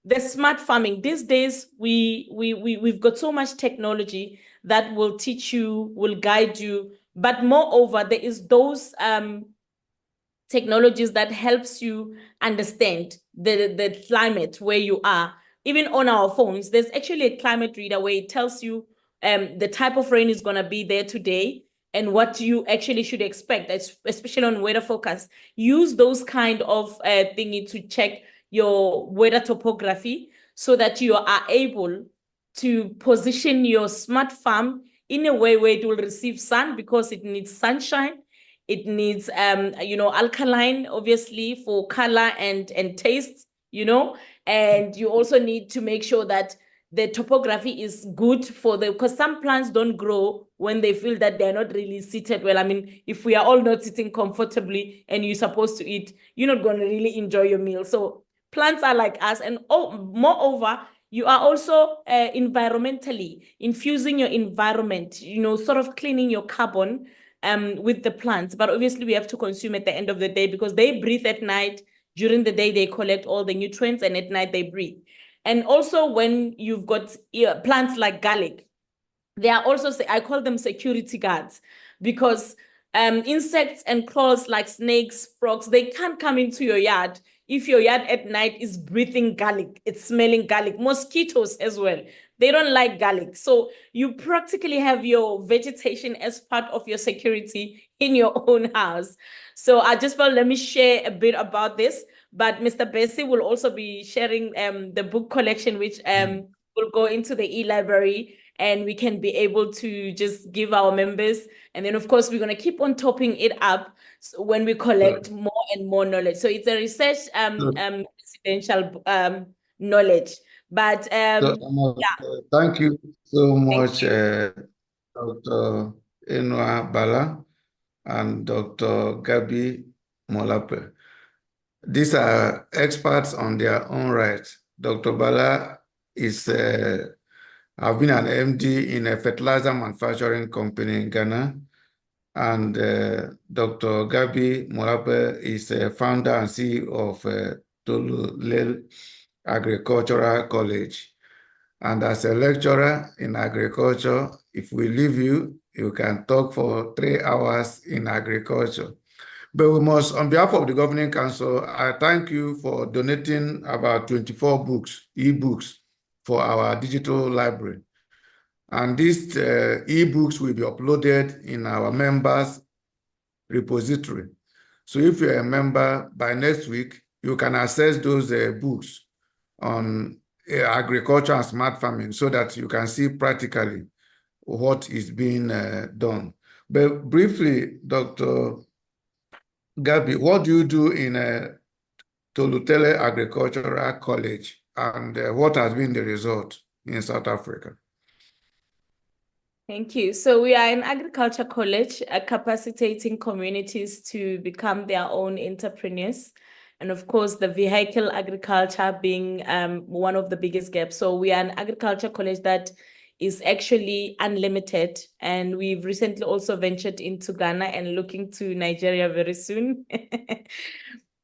the smart farming these days, we've got so much technology that will teach you, will guide you, but moreover, there is those technologies that helps you understand the climate where you are. Even on our phones, there's actually a climate reader where it tells you the type of rain is going to be there today and what you actually should expect, especially on weather forecast. Use those kind of thingy to check your weather topography so that you are able to position your smart farm in a way where it will receive sun, because it needs sunshine. It needs alkaline, obviously, for color and taste, and you also need to make sure that the topography is good because some plants don't grow when they feel that they're not really seated well. If we are all not sitting comfortably and you're supposed to eat, you're not going to really enjoy your meal. So plants are like us. And moreover, You are also environmentally infusing your environment, sort of cleaning your carbon with the plants. But obviously, we have to consume at the end of the day because they breathe at night. During the day, they collect all the nutrients, and at night, they breathe. And also, when you've got plants like garlic, they are also, I call them security guards, because insects and crawls like snakes, frogs, they can't come into your yard if your yard at night is breathing garlic, it's smelling garlic. Mosquitoes as well, they don't like garlic. So you practically have your vegetation as part of your security in your own house. So I just felt, let me share a bit about this. But Mr. Bessie will also be sharing the book collection, which will go into the e-library, and we can be able to just give our members. And then, of course, we're going to keep on topping it up when we collect more and more knowledge. So it's a research residential knowledge. But thank you so much, you. Dr. Enwa Bala and Dr. Gabi Molape. These are experts on their own right. Dr. Bala is I've been an MD in a fertilizer manufacturing company in Ghana, and Dr. Gabi Molape is a founder and CEO of Tolulel Agricultural College. And as a lecturer in agriculture, if we leave you, you can talk for 3 hours in agriculture. But we must, on behalf of the Governing Council, I thank you for donating about 24 books, e-books, for our digital library. And these e-books will be uploaded in our members' repository. So if you're a member, by next week, you can access those books on agriculture and smart farming so that you can see practically what is being done. But briefly, Dr. Gabi, what do you do in Tolutele Agricultural College, and what has been the result in South Africa? Thank you. So we are an agriculture college, capacitating communities to become their own entrepreneurs. And of course, the vehicle agriculture being one of the biggest gaps. So we are an agriculture college that is actually unlimited. And we've recently also ventured into Ghana and looking to Nigeria very soon.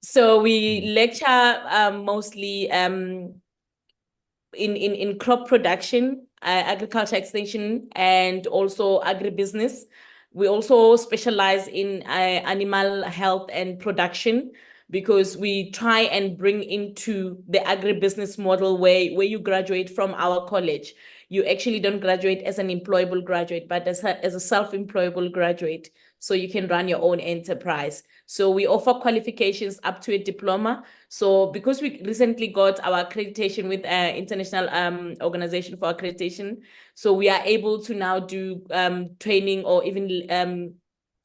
So we lecture mostly in crop production, agriculture extension, and also agribusiness. We also specialize in animal health and production, because we try and bring into the agribusiness model where you graduate from our college. You actually don't graduate as an employable graduate, but as a self-employable graduate. So you can run your own enterprise. So we offer qualifications up to a diploma. So because we recently got our accreditation with International Organization for Accreditation, so we are able to now do training or even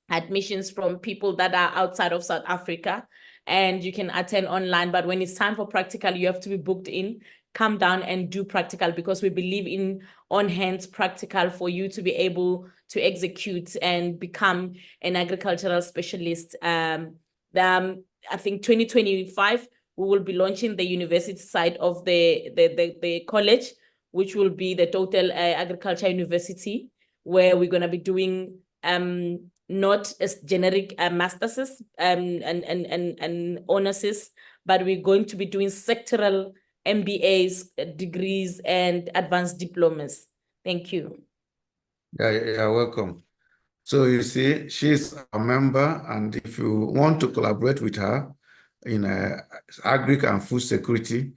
admissions from people that are outside of South Africa, and you can attend online. But when it's time for practical, you have to be booked in, come down and do practical, because we believe in on-hands practical for you to be able to execute and become an agricultural specialist. I think 2025, we will be launching the university side of the college, which will be the total agriculture university, where we're going to be doing not as generic masters and honorses, but we're going to be doing sectoral MBAs, degrees, and advanced diplomas. Thank you. Yeah, you're welcome. So you see, she's a member, and if you want to collaborate with her in agri and food security,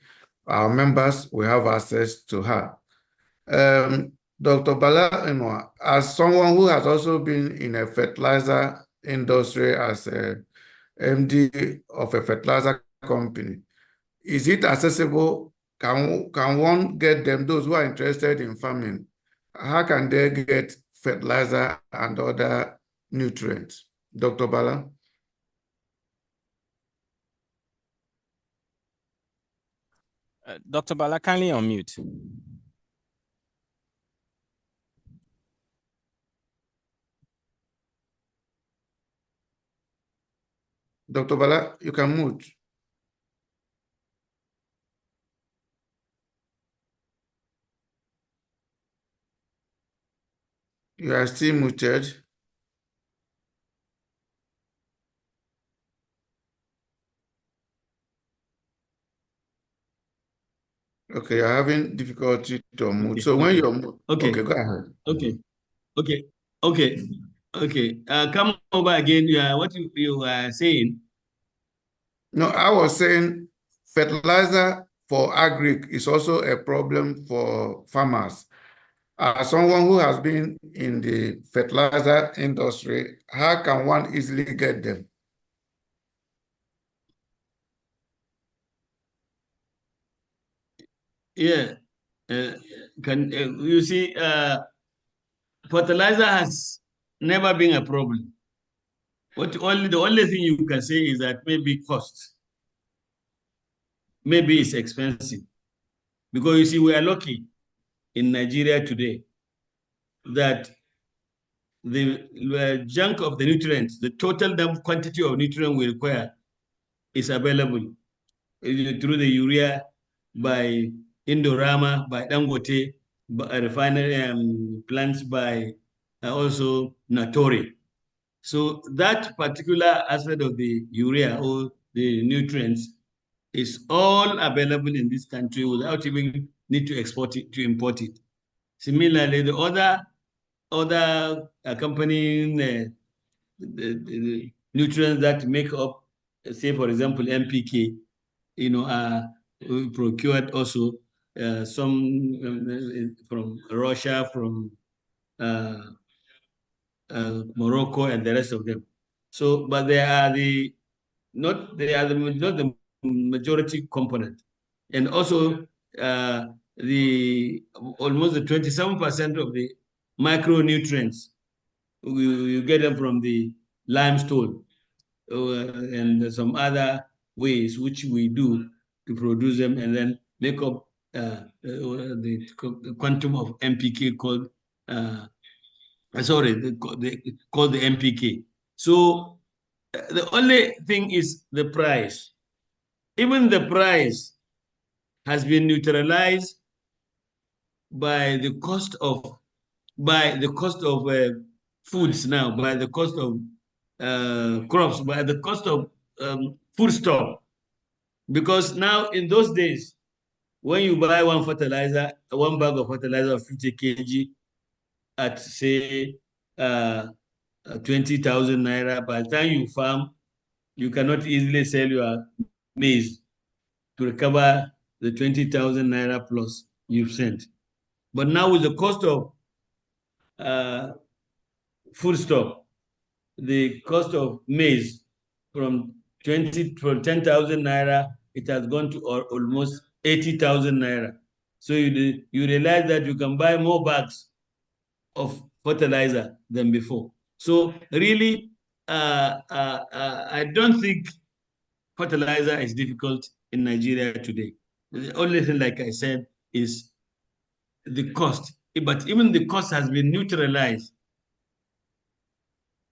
our members will have access to her. Dr. Bala, as someone who has also been in a fertilizer industry as a MD of a fertilizer company, is it accessible? Can one get them, those who are interested in farming, how can they get fertilizer and other nutrients? Dr. Bala? Dr. Bala, kindly unmute. Dr. Bala, you can mute. You are still muted. Okay, you're having difficulty to unmute. Okay, So when okay. you're Okay. okay, go ahead. Okay. Come over again. What you are saying? No, I was saying fertilizer for agric is also a problem for farmers. As someone who has been in the fertilizer industry, how can one easily get them? Yeah. Can you see? Fertilizer has never been a problem. The only thing you can say is that maybe cost, maybe it's expensive, because you see we are lucky in Nigeria today that the junk of the nutrients, the total quantity of nutrient we require is available through the urea by Indorama, by Dangote, by refinery plants by also Natori. So that particular aspect of the urea or the nutrients is all available in this country without even need to export it, to import it. Similarly, the other accompanying the nutrients that make up, say for example, NPK, are procured also some from Russia, from uh, Morocco, and the rest of them. So, but they are not the majority component, and also the almost the 27% of the micronutrients you get them from the limestone and some other ways which we do to produce them and then make up the quantum of NPK called called the NPK. So the only thing is the price. Even the price has been neutralized by the cost of foods now, by the cost of crops, by the cost of foodstuff. Because now in those days, when you buy one bag of fertilizer of 50 kg at say 20,000 naira, by the time you farm, you cannot easily sell your maize to recover the 20,000 naira plus you've sent. But now with the cost of uh, foodstuff, the cost of maize from 10,000 naira, it has gone to almost 80,000 naira. So you realize that you can buy more bags of fertilizer than before. So really, I don't think fertilizer is difficult in Nigeria today. The only thing, like I said, is the cost. But even the cost has been neutralized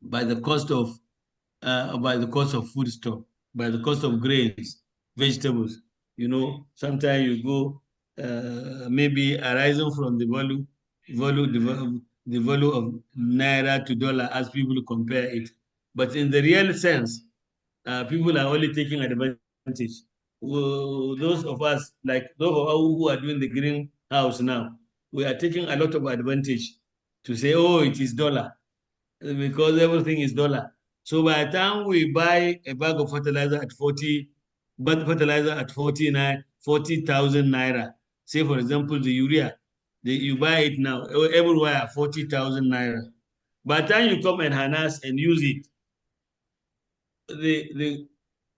by the cost of foodstuff, by the cost of grains, vegetables. Sometimes you go maybe arising from the value of naira to dollar as people compare it. But in the real sense, people are only taking advantage. Those of us, like those of us who are doing the greenhouse now, we are taking a lot of advantage to say, oh, it is dollar because everything is dollar. So by the time we buy a bag of fertilizer at 40,000 naira, say for example the urea, you buy it now everywhere at 40,000 naira. By the time you come and harness and use it, the the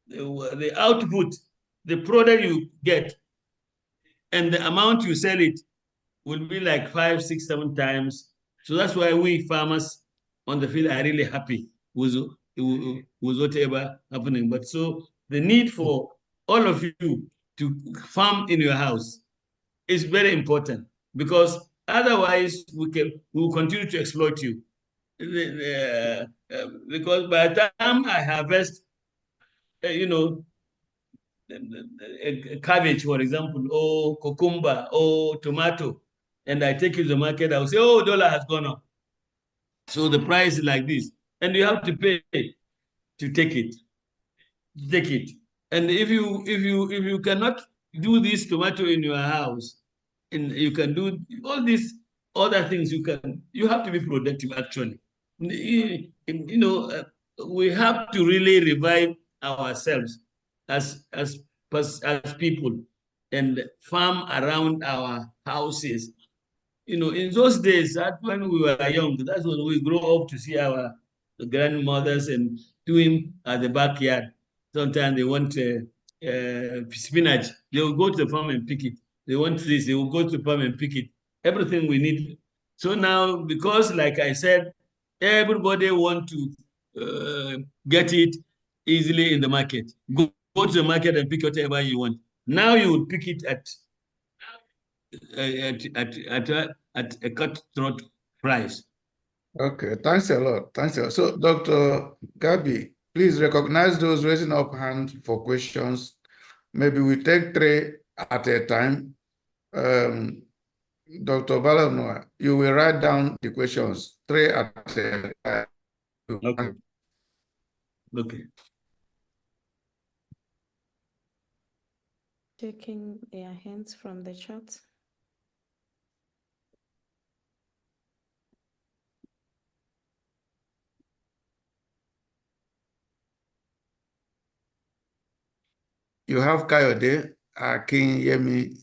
the output, the product you get, and the amount you sell it will be like 5, 6, 7 times. So that's why we farmers on the field are really happy with whatever happening. But so the need for all of you to farm in your house is very important, because otherwise we will continue to exploit you. Because by the time I harvest, you know, a cabbage, for example, or cucumber or tomato, and I take it to the market, I will say, oh, dollar has gone up. So the price is like this, and you have to pay to take it. Take it. And if you cannot do this tomato in your house, and you can do all these other things, you have to be productive actually. We have to really revive ourselves as people and farm around our houses. In those days, when we were young, that's when we grow up to see our grandmothers and doing at the backyard. Sometimes they want spinach. They will go to the farm and pick it. They want this, they will go to the farm and pick it. Everything we need. So now, because like I said, everybody want to get it easily in the market. Go to the market and pick whatever you want. Now you would pick it at a cutthroat price. Okay, thanks a lot. Thanks a lot. So, Dr. Gabi, please recognize those raising up hands for questions. Maybe we take 3 at a time. Dr. Balanwa, you will write down the questions 3 at a time. Okay. Okay. Taking their hands from the chat. You have Kayode, Akin Yemi,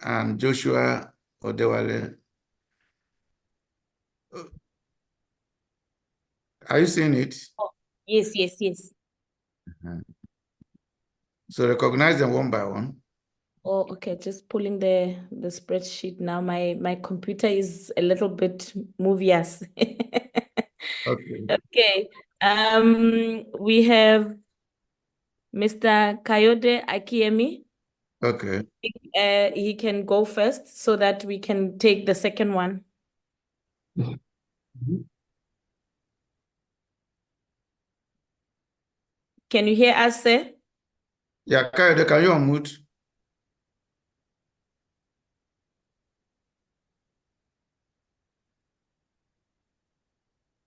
and Joshua Odewale. Are you seeing it? Oh, yes. So recognize them one by one. Oh, okay. Just pulling the spreadsheet now. My computer is a little bit movious. Okay. Okay. We have Mr. Kayode Akiemi. Okay. He can go first so that we can take the second one. Can you hear us, sir? Yeah, Kayode, can you unmute?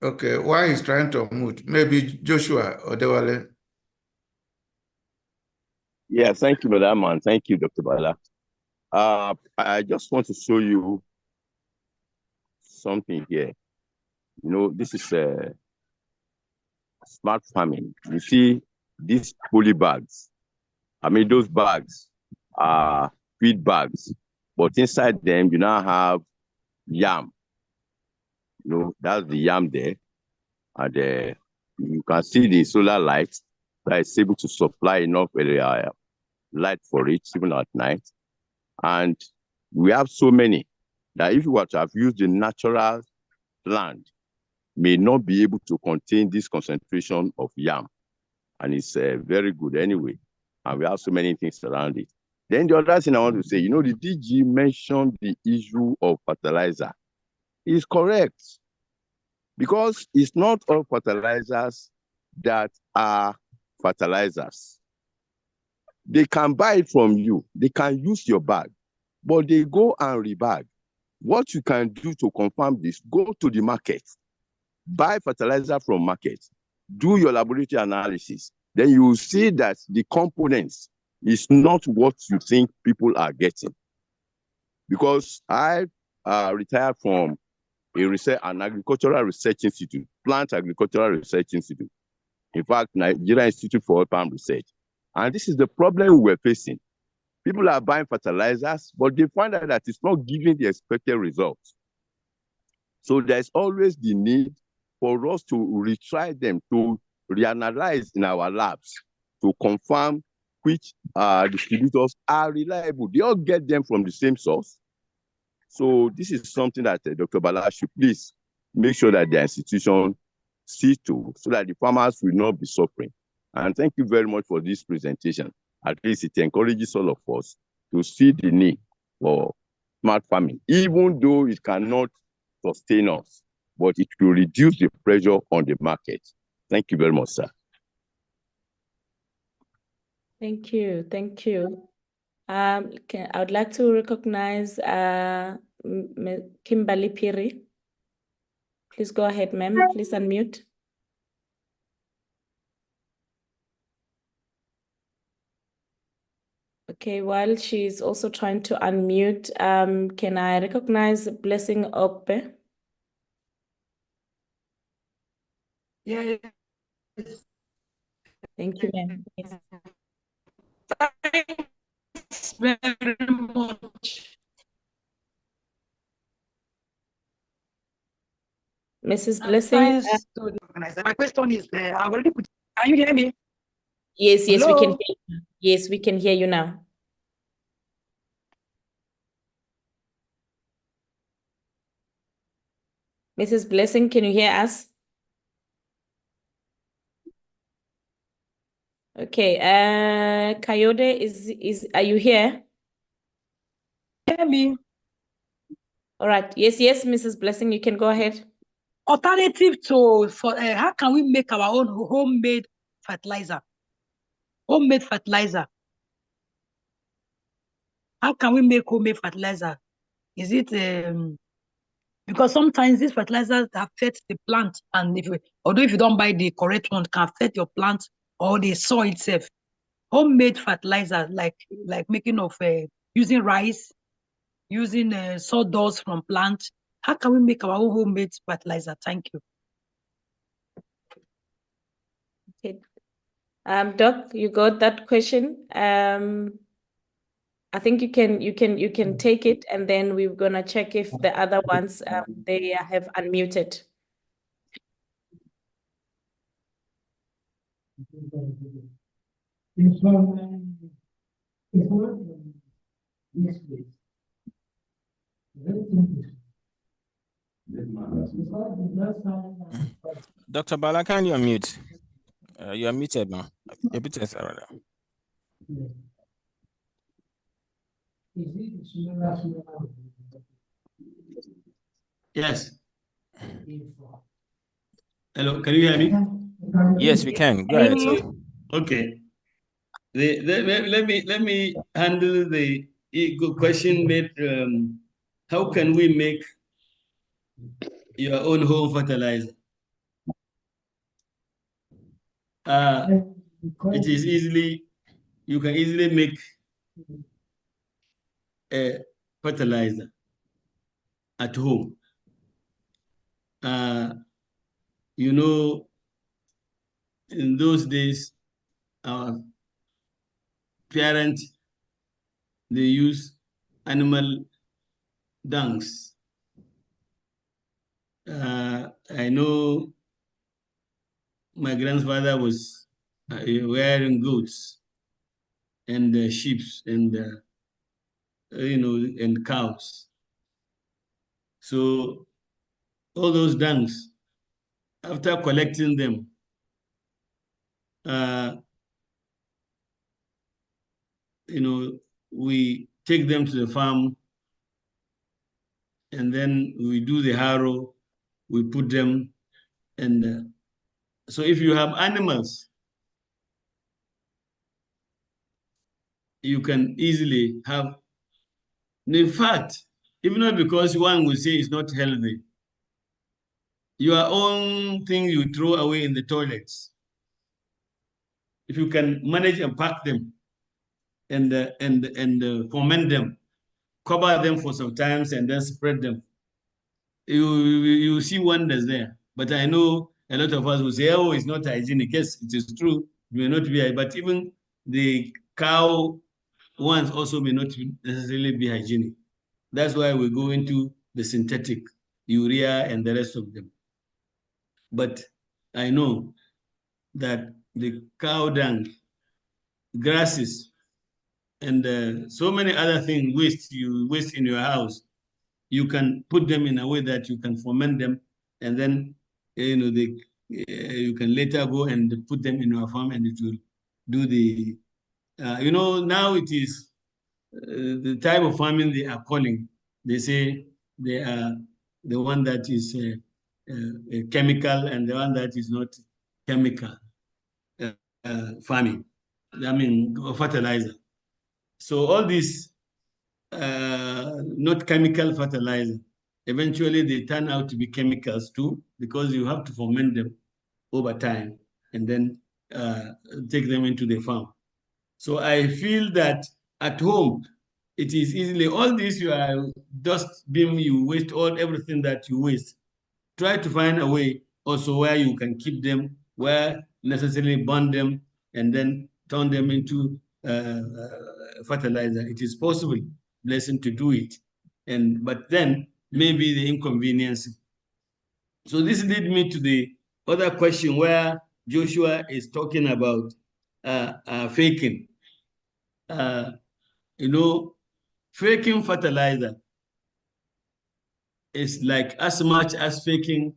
Okay, why he's trying to unmute? Maybe Joshua Odewale. Yeah, thank you, Madam, and thank you, Dr. Bala. I just want to show you something here. This is smart farming. You see these poly bags. I mean, those bags are feed bags, but inside them, you now have yam. That's the yam there. And you can see the solar light that is able to supply enough light for it, even at night. And we have so many that if you were to have used the natural land, may not be able to contain this concentration of yam. And it's very good anyway. And we have so many things around it. Then the other thing I want to say, the DG mentioned the issue of fertilizer. It's correct. Because it's not all fertilizers that are fertilizers. They can buy it from you. They can use your bag, but they go and rebag. What you can do to confirm this, go to the market, buy fertilizer from market, do your laboratory analysis. Then you will see that the components is not what you think people are getting. Because I retired from an agricultural research institute, Plant Agricultural Research Institute. In fact, Nigeria Institute for Palm Research. And this is the problem we're facing. People are buying fertilizers, but they find out that it's not giving the expected results. So there's always the need for us to retry them, to reanalyze in our labs, to confirm which distributors are reliable. They all get them from the same source. So this is something that Dr. Bala should please make sure that the institution sees to, so that the farmers will not be suffering. And thank you very much for this presentation. At least it encourages all of us to see the need for smart farming, even though it cannot sustain us, but it will reduce the pressure on the market. Thank you very much, sir. Thank you. I would like to recognize Kimberly Piri. Please go ahead, ma'am. Please unmute. Okay, while she's also trying to unmute, can I recognize Blessing Okpe? Yes. Thank you, ma'am. Yes. Thanks very much. Mrs. Blessing? Thanks to the organizer. My question is, I already put, can you hear me? Yes, we can Hello? hear you. Yes, we can hear you now. Mrs. Blessing, can you hear us? Okay, Kayode, are you here? Hear me? All right. Yes, Mrs. Blessing, you can go ahead. Alternative to, how can we make our own homemade fertilizer? Homemade fertilizer. How can we make homemade fertilizer? Is it, because sometimes these fertilizers affect the plant, and although if you don't buy the correct one, can affect your plant or the soil itself. Homemade fertilizer, like making of using rice, using sawdust from plant. How can we make our own homemade fertilizer? Thank you. Okay. Doc, you got that question? I think you can take it, and then we're gonna check if the other ones they have unmuted. Dr. Bala, can you unmute? You are muted now. You're muted, rather. Yes. Hello, can you hear me? Yes, we can. Go ahead, sir. Okay. Let me handle the question made. How can we make your own home fertilizer? It is you can easily make a fertilizer at home. You know, in those days, our parents, they use animal dungs. I know my grandfather was wearing goats and sheep and and cows. So all those dungs, after collecting them, we take them to the farm, and then we do the harrow, we put them, and so if you have animals, you can easily have, in fact, even not because one will say it's not healthy, your own thing you throw away in the toilets, if you can manage and pack them and ferment them, cover them for some times and then spread them, you see wonders there. But I know a lot of us will say, oh, it's not hygienic. Yes, it is true, it may not be, but even the cow ones also may not necessarily be hygienic. That's why we go into the synthetic urea and the rest of them. But I know that the cow dung, grasses, and so many other things you waste in your house, you can put them in a way that you can ferment them, and then you can later go and put them in your farm, and it will do the now it is the type of farming they are calling. They say they are the one that is chemical and the one that is not chemical farming. I mean, fertilizer. So all these not chemical fertilizer, eventually they turn out to be chemicals too, because you have to ferment them over time and then take them into the farm. So I feel that at home, it is easily, all this you are dust bin, you waste everything that you waste. Try to find a way also where you can keep them, where necessarily burn them, and then turn them into fertilizer. It is possible, blessing, to do it. But then maybe the inconvenience. So this leads me to the other question where Joshua is talking about faking. Faking fertilizer is like as much as faking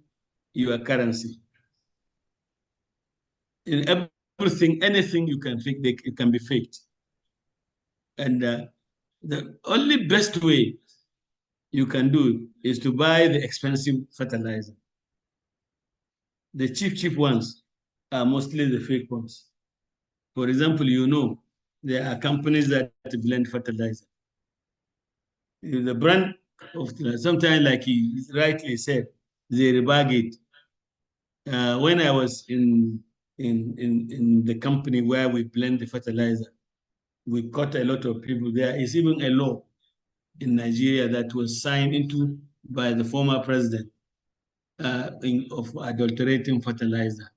your currency. In everything, anything you can fake, it can be faked. And the only best way you can do is to buy the expensive fertilizer. The cheap ones are mostly the fake ones. For example, there are companies that blend fertilizer. The brand of sometimes, like he rightly said, they rebag it. When I was in the company where we blend the fertilizer, we caught a lot of people. There is even a law in Nigeria that was signed into by the former president of adulterating fertilizer.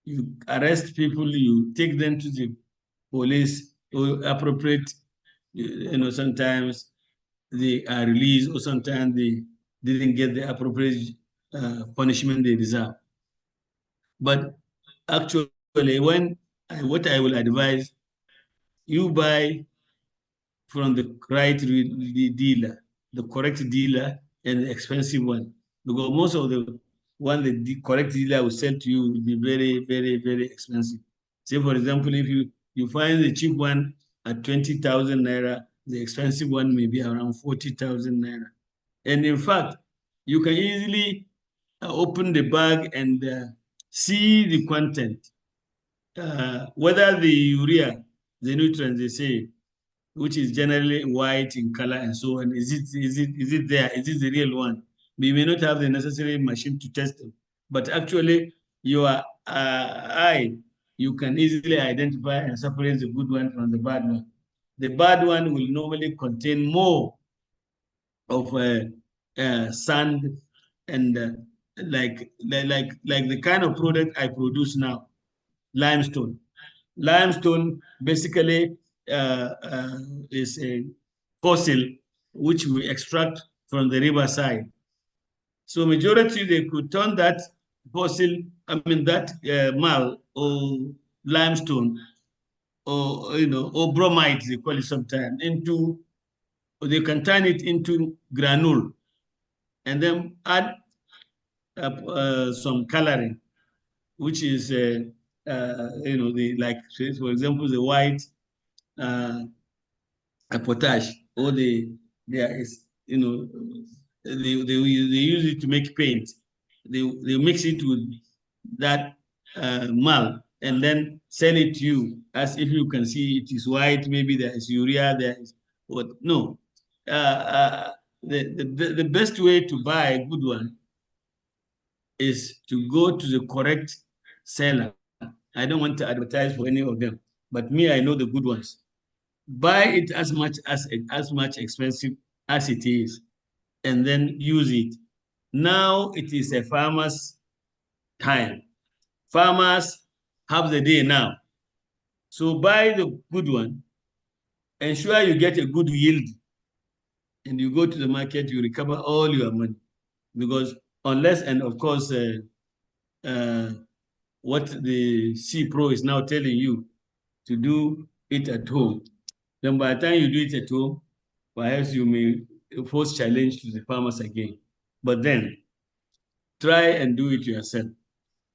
You arrest people, you take them to the police, or appropriate, sometimes they are released, or sometimes they didn't get the appropriate punishment they deserve. But actually, what I will advise, you buy from the right dealer, the correct dealer, and the expensive one. Because most of the one the correct dealer will sell to you will be very, very, very expensive. Say, for example, if you find the cheap one at 20,000 naira, the expensive one may be around 40,000 naira. And in fact, you can easily open the bag and see the content, whether the urea, the nutrients they say, which is generally white in color and so on, is it there? Is it the real one? We may not have the necessary machine to test them, but actually your eye, you can easily identify and separate the good one from the bad one. The bad one will normally contain more of sand and like the kind of product I produce now, limestone. Limestone basically is a fossil which we extract from the riverside. So majority, they could turn that fossil, that marl or limestone or bromide, they call it sometimes, they can turn it into granule and then add some coloring, which is for example, the white potash, or there is they use it to make paint. They mix it with that mal and then sell it to you as if you can see it is white. Maybe there is urea, there is what? No. The best way to buy a good one is to go to the correct seller. I don't want to advertise for any of them, but me, I know the good ones. Buy it as much expensive as it is, and then use it. Now it is a farmer's time. Farmers have the day now. So buy the good one, ensure you get a good yield, and you go to the market, you recover all your money. Because unless, and of course, what the CeProd is now telling you, to do it at home. Then by the time you do it at home, perhaps you may force challenge to the farmers again. But then try and do it yourself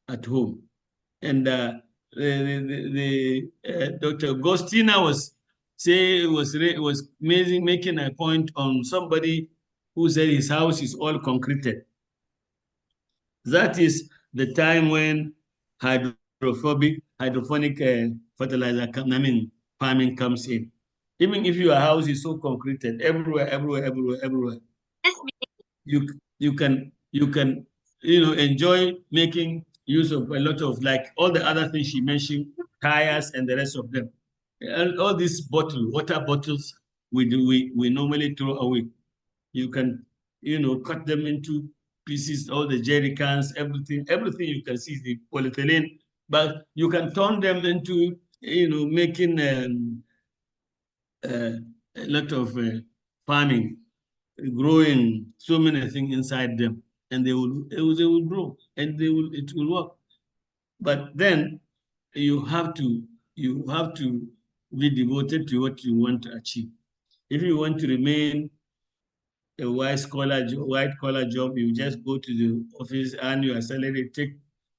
at home. And Dr. Agostina was making a point on somebody who said his house is all concreted. That is the time when hydroponic fertilizer farming comes in. Even if your house is so concreted, everywhere. you can enjoy making use of a lot of, like all the other things she mentioned, tires and the rest of them. And all these water bottles we normally throw away. You can cut them into pieces, all the jerry cans, everything you can see, the polyethylene, but you can turn them into making a lot of farming, growing so many things inside them, and they will grow, and it will work. But then you have to be devoted to what you want to achieve. If you want to remain a white collar job, you just go to the office, earn your salary,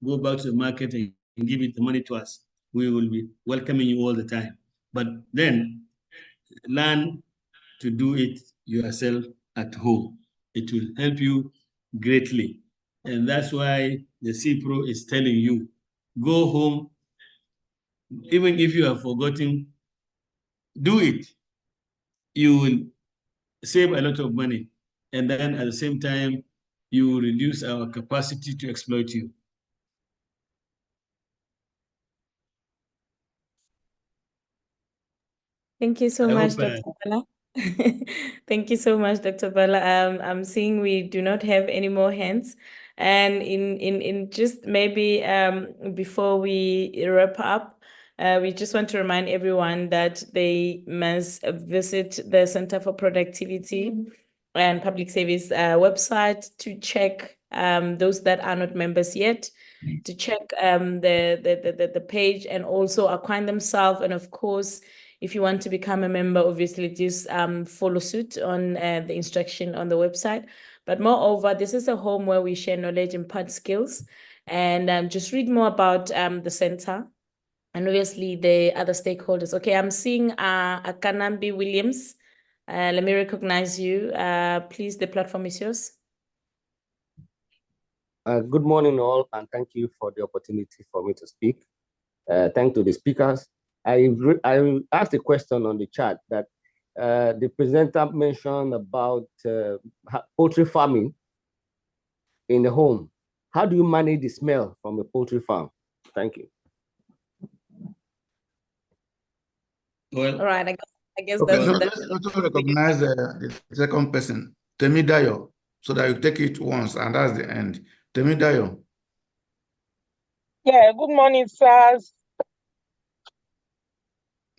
go back to the market and give it the money to us. We will be welcoming you all the time. But then learn to do it yourself at home. It will help you greatly. And that's why the CeProd is telling you, go home, even if you have forgotten, do it. You will save a lot of money. And then at the same time, you will reduce our capacity to exploit you. Thank you so much, Dr. Bala. Thank you so much, Dr. Bala. I'm seeing we do not have any more hands. And in just maybe before we wrap up, we just want to remind everyone that they must visit the Center for Productivity and Public Service website to check those that are not members yet, to check the page and also acquaint themselves. And of course, if you want to become a member, obviously just follow suit on the instruction on the website. But moreover, this is a home where we share knowledge, impart skills, and just read more about the center and obviously the other stakeholders. Okay, I'm seeing Akanambi Williams. Let me recognize you. Please, the platform is yours. Good morning, all, and thank you for the opportunity for me to speak. Thank to the speakers. I asked a question on the chat that the presenter mentioned about poultry farming in the home. How do you manage the smell from a poultry farm? Thank you. Well, all right, I guess okay, that's let's recognize the second person, Temidayo, so that you take it once, and that's the end. Temidayo. Yeah, good morning, sirs.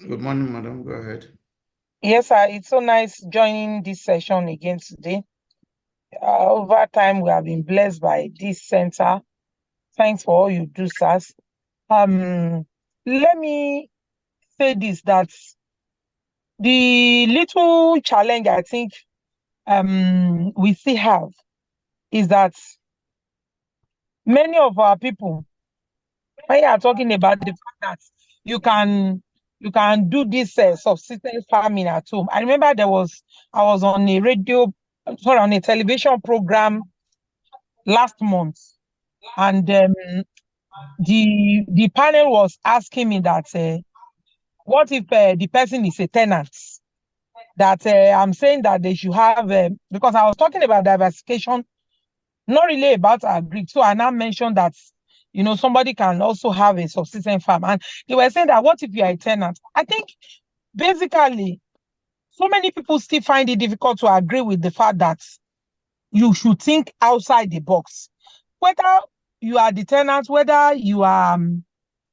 Good morning, madam. Go ahead. Yes, sir. It's so nice joining this session again today. Over time, we have been blessed by this center. Thanks for all you do, sirs. Let me say this, that the little challenge I think we still have is that many of our people, when you are talking about the fact that you can do this subsistence farming at home. I remember I was on a television program last month, and the panel was asking me that what if the person is a tenant? That I'm saying that they should have because I was talking about diversification, not really about agri. So I now mentioned that somebody can also have a subsistence farm. And they were saying that what if you are a tenant? I think basically so many people still find it difficult to agree with the fact that you should think outside the box. Whether you are the tenant, whether you are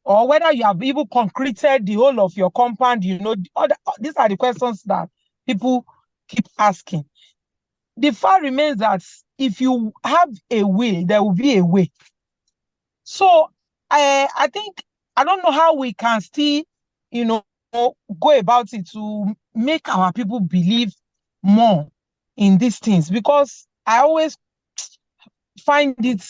or whether you have even concreted the whole of your compound, these are the questions that people keep asking. The fact remains that if you have a will, there will be a way. So I think I don't know how we can still, go about it to make our people believe more in these things, because I always find it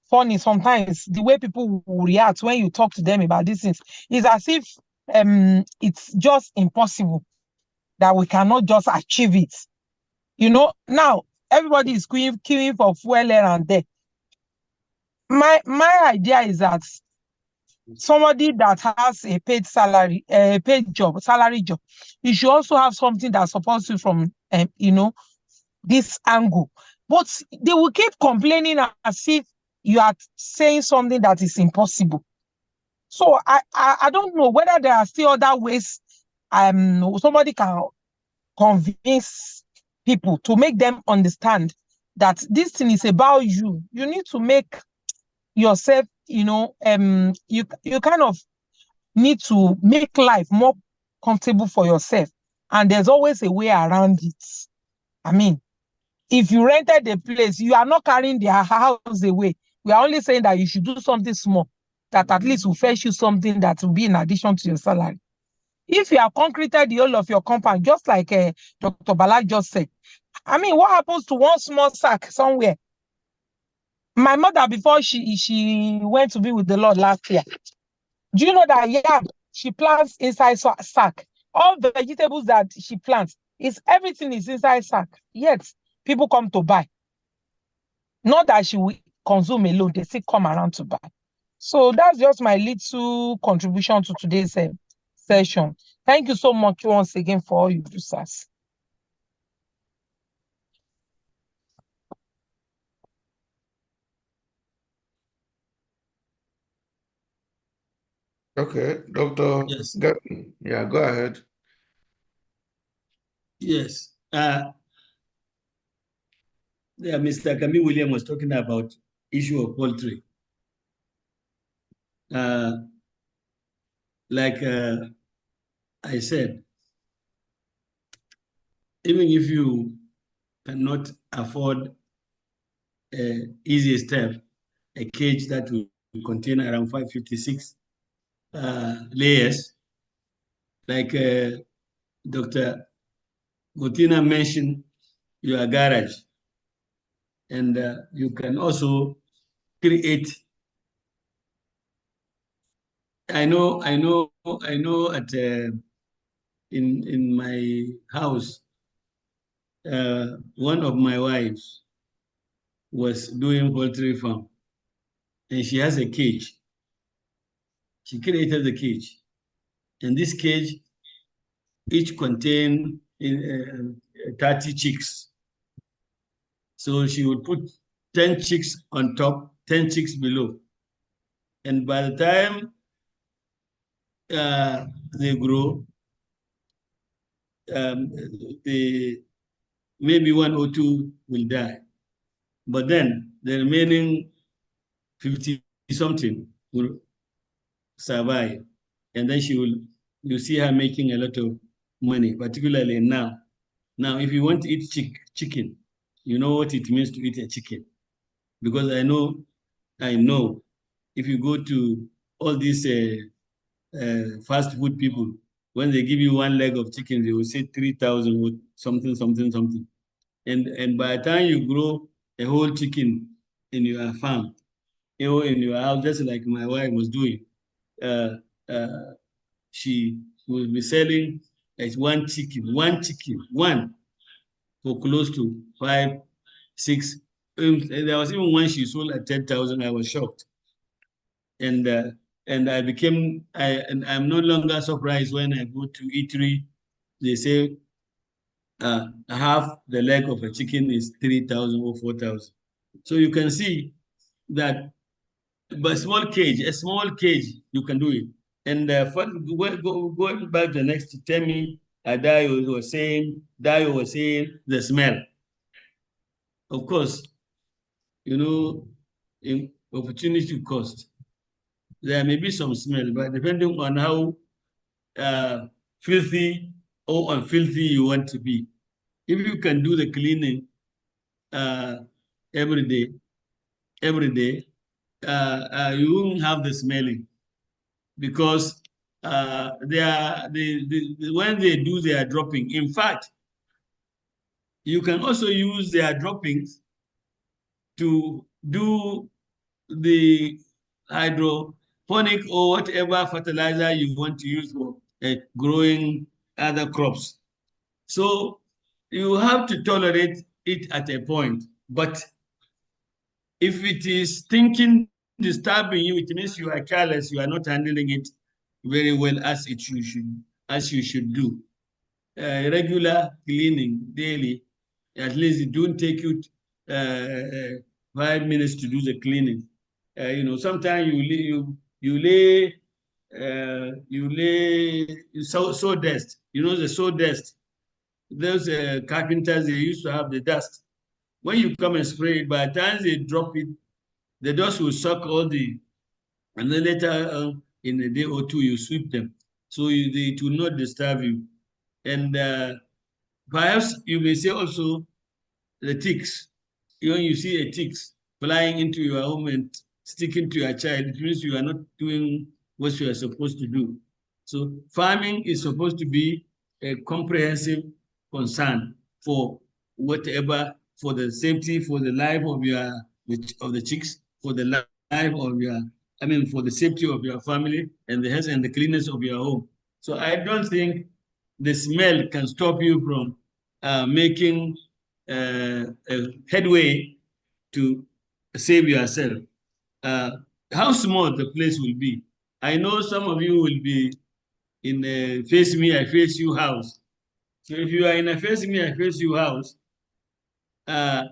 funny sometimes the way people will react when you talk to them about these things. Is as if it's just impossible that we cannot just achieve it. Now everybody is queuing for fuel here and there. My idea is that somebody that has a paid salary, salary job, you should also have something that supports you from, this angle. But they will keep complaining as if you are saying something that is impossible. So I don't know whether there are still other ways somebody can convince people to make them understand that this thing is about you. You need to make yourself, you kind of need to make life more comfortable for yourself. And there's always a way around it. I mean, if you rented a place, you are not carrying their house away. We are only saying that you should do something small that at least will fetch you something that will be in addition to your salary. If you have concreted the whole of your compound, just like Dr. Bala just said, I mean, what happens to one small sack somewhere? My mother, before she went to be with the Lord last year, do you know that yam she plants inside sack? All the vegetables that she plants, everything is inside sack. Yet people come to buy. Not that she will consume alone, they still come around to buy. So that's just my little contribution to today's session. Thank you so much once again for all you do, sirs. Okay, Dr. Yes. Yeah, go ahead. Yes. Mr. Kami William was talking about issue of poultry. Like I said, even if you cannot afford an easy step, a cage that will contain around 556 layers, like Dr. Gotina mentioned, your garage, and you can also create. I know at in my house, one of my wives was doing poultry farm, and she has a cage. She created the cage, and this cage each contain 30 chicks. So she would put 10 chicks on top, 10 chicks below, and by the time they grow, maybe 1 or 2 will die. But then the remaining 50 something will survive. And then you see her making a lot of money, particularly now. Now, if you want to eat chicken, you know what it means to eat a chicken. Because I know if you go to all these fast food people, when they give you one leg of chicken, they will say 3,000 with something, something, something. And by the time you grow a whole chicken in your farm, in your house, just like my wife was doing, she will be selling one chicken for close to 5, 6. There was even one she sold at 10,000. I was shocked, and I'm no longer surprised when I go to eatery. They say half the leg of a chicken is 3,000 or 4,000. So you can see that, but a small cage, you can do it. And going back the next, tell me, Dayo was saying the smell. Of course, in opportunity cost, there may be some smell, but depending on how filthy or unfilthy you want to be. If you can do the cleaning every day, you won't have the smelling, because when they do their dropping, in fact, you can also use their droppings to do the hydroponic or whatever fertilizer you want to use for growing other crops. So you have to tolerate it at a point, but if it is thinking disturbing you, it means you are careless, you are not handling it very well as you should do. Regular cleaning daily, at least it don't take you 5 minutes to do the cleaning. Sometimes you lay sawdust. The sawdust. Those carpenters, they used to have the dust. When you come and spray it, by the time they drop it, the dust will suck all the, and then later in a day or two, you sweep them. So it will not disturb you. And perhaps you may say also the ticks. When you see a ticks flying into your home and sticking to your child, it means you are not doing what you are supposed to do. So farming is supposed to be a comprehensive concern for whatever, for the safety, for the life of the chicks, for the life of for the safety of your family and the health and the cleanness of your home. So I don't think the smell can stop you from making a headway to save yourself. How small the place will be. I know some of you will be in a face me, I face you house. So if you are in a face me, I face you house, the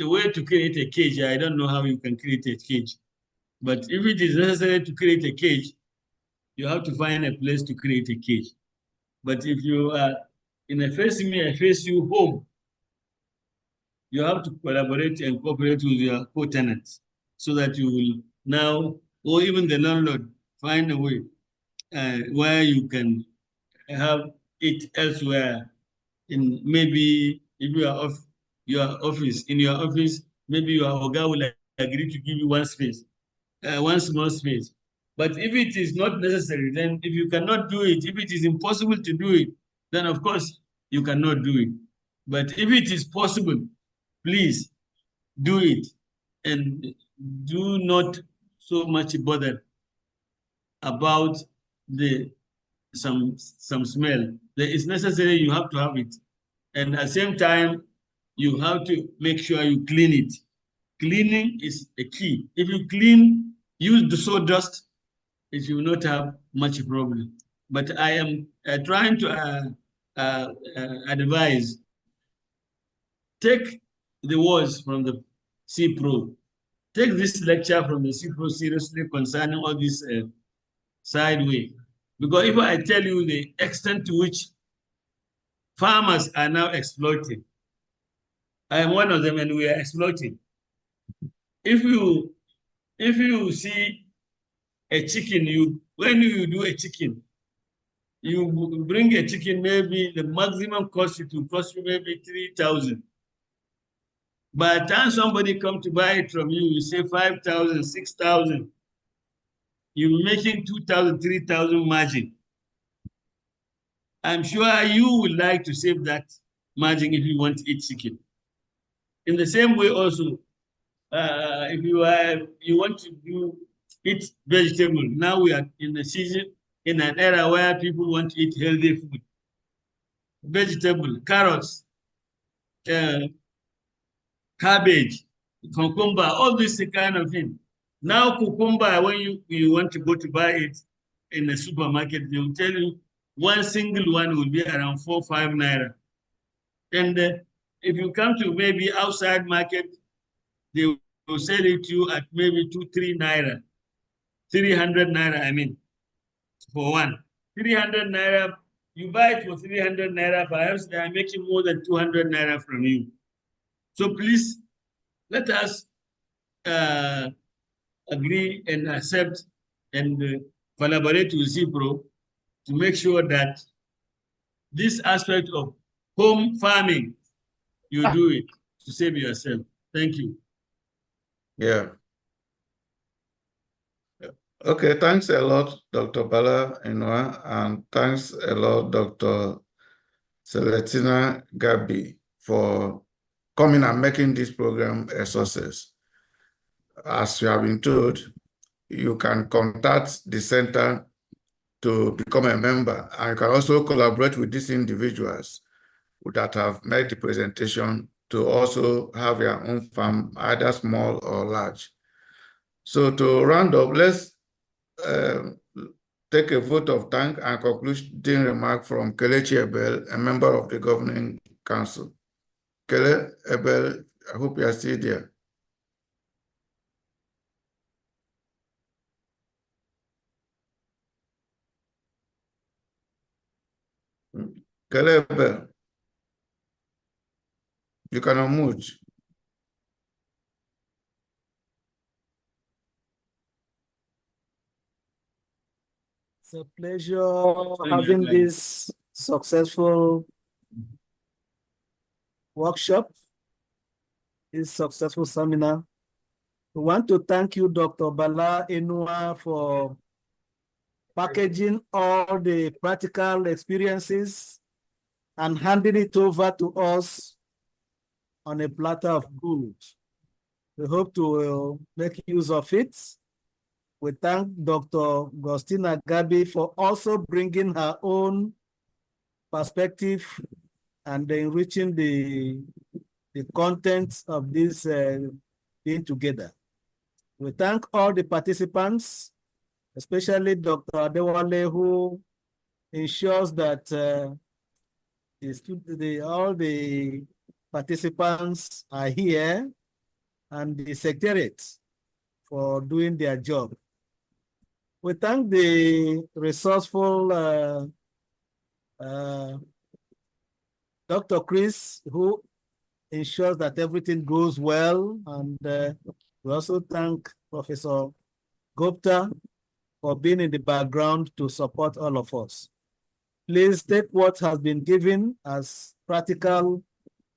way to create a cage, I don't know how you can create a cage. But if it is necessary to create a cage, you have to find a place to create a cage. But if you are in a face me, I face you home, you have to collaborate and cooperate with your co-tenants so that you will now, or even the landlord, find a way where you can have it elsewhere. In maybe if you are in your office, maybe your Oga will agree to give you one space, one small space. But if it is not necessary, then if you cannot do it, if it is impossible to do it, then of course you cannot do it. But if it is possible, please do it and do not so much bother about some smell. That is necessary, you have to have it. And at the same time, you have to make sure you clean it. Cleaning is a key. If you clean, use the sawdust, it will not have much problem. But I am trying to advise, take the words from the CeProd. Take this lecture from the CeProd seriously concerning all this sideway. Because if I tell you the extent to which farmers are now exploiting, I am one of them and we are exploiting. If you see a chicken, when you do a chicken, you bring a chicken, maybe the maximum cost, it will cost you maybe 3,000. By the time somebody come to buy it from you, you say 5,000, 6,000. You're making 2,000, 3,000 margin. I'm sure you would like to save that margin if you want to eat chicken. In the same way also, if you want to eat vegetable, now we are in a season, in an era where people want to eat healthy food. Vegetable, carrots, cabbage, cucumber, all this kind of thing. Now cucumber, when you want to go to buy it in the supermarket, they will tell you one single one will be around 4 or 5 naira. And if you come to maybe outside market, they will sell it to you at maybe 2, 3 naira, 300 naira, I mean, for one. 300 naira, you buy it for 300 naira, perhaps they are making more than 200 naira from you. So please, let us agree and accept and collaborate with CeProd to make sure that this aspect of home farming, you do it to save yourself. Thank you. Yeah. Okay, thanks a lot, Dr. Bala Inua, and thanks a lot, Dr. Celestina Gabi, for coming and making this program a success. As you have been told, you can contact the center to become a member, and you can also collaborate with these individuals that have made the presentation to also have your own farm, either small or large. So to round up, let's take a vote of thanks and concluding remark from Kelechi Ebel, a member of the Governing Council. Kele Ebel, I hope you are still there. Kele Ebel, you can unmute. It's a pleasure having this successful workshop, this successful seminar. We want to thank you, Dr. Bala Enua, for packaging all the practical experiences and handing it over to us on a platter of gold. We hope to make use of it. We thank Dr. Gostina Gabi for also bringing her own perspective and enriching the content of this being together. We thank all the participants, especially Dr. Adewale, who ensures that all the participants are here, and the secretariat for doing their job. We thank the resourceful Dr. Chris, who ensures that everything goes well. And we also thank Professor Gupta for being in the background to support all of us. Please take what has been given as practical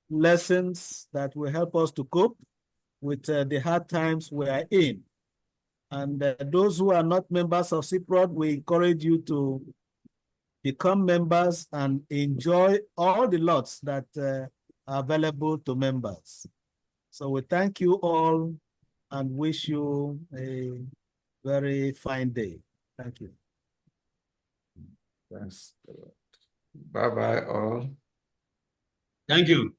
lessons that will help us to cope with the hard times we are in. And those who are not members of CeProd, we encourage you to become members and enjoy all the lots that are available to members. So we thank you all and wish you a very fine day. Thank you. Thanks. Bye-bye all. Thank you.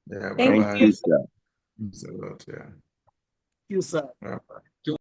Yeah, Thank bye-bye. you, sir. Thanks a lot, yeah. You, sir. Bye-bye.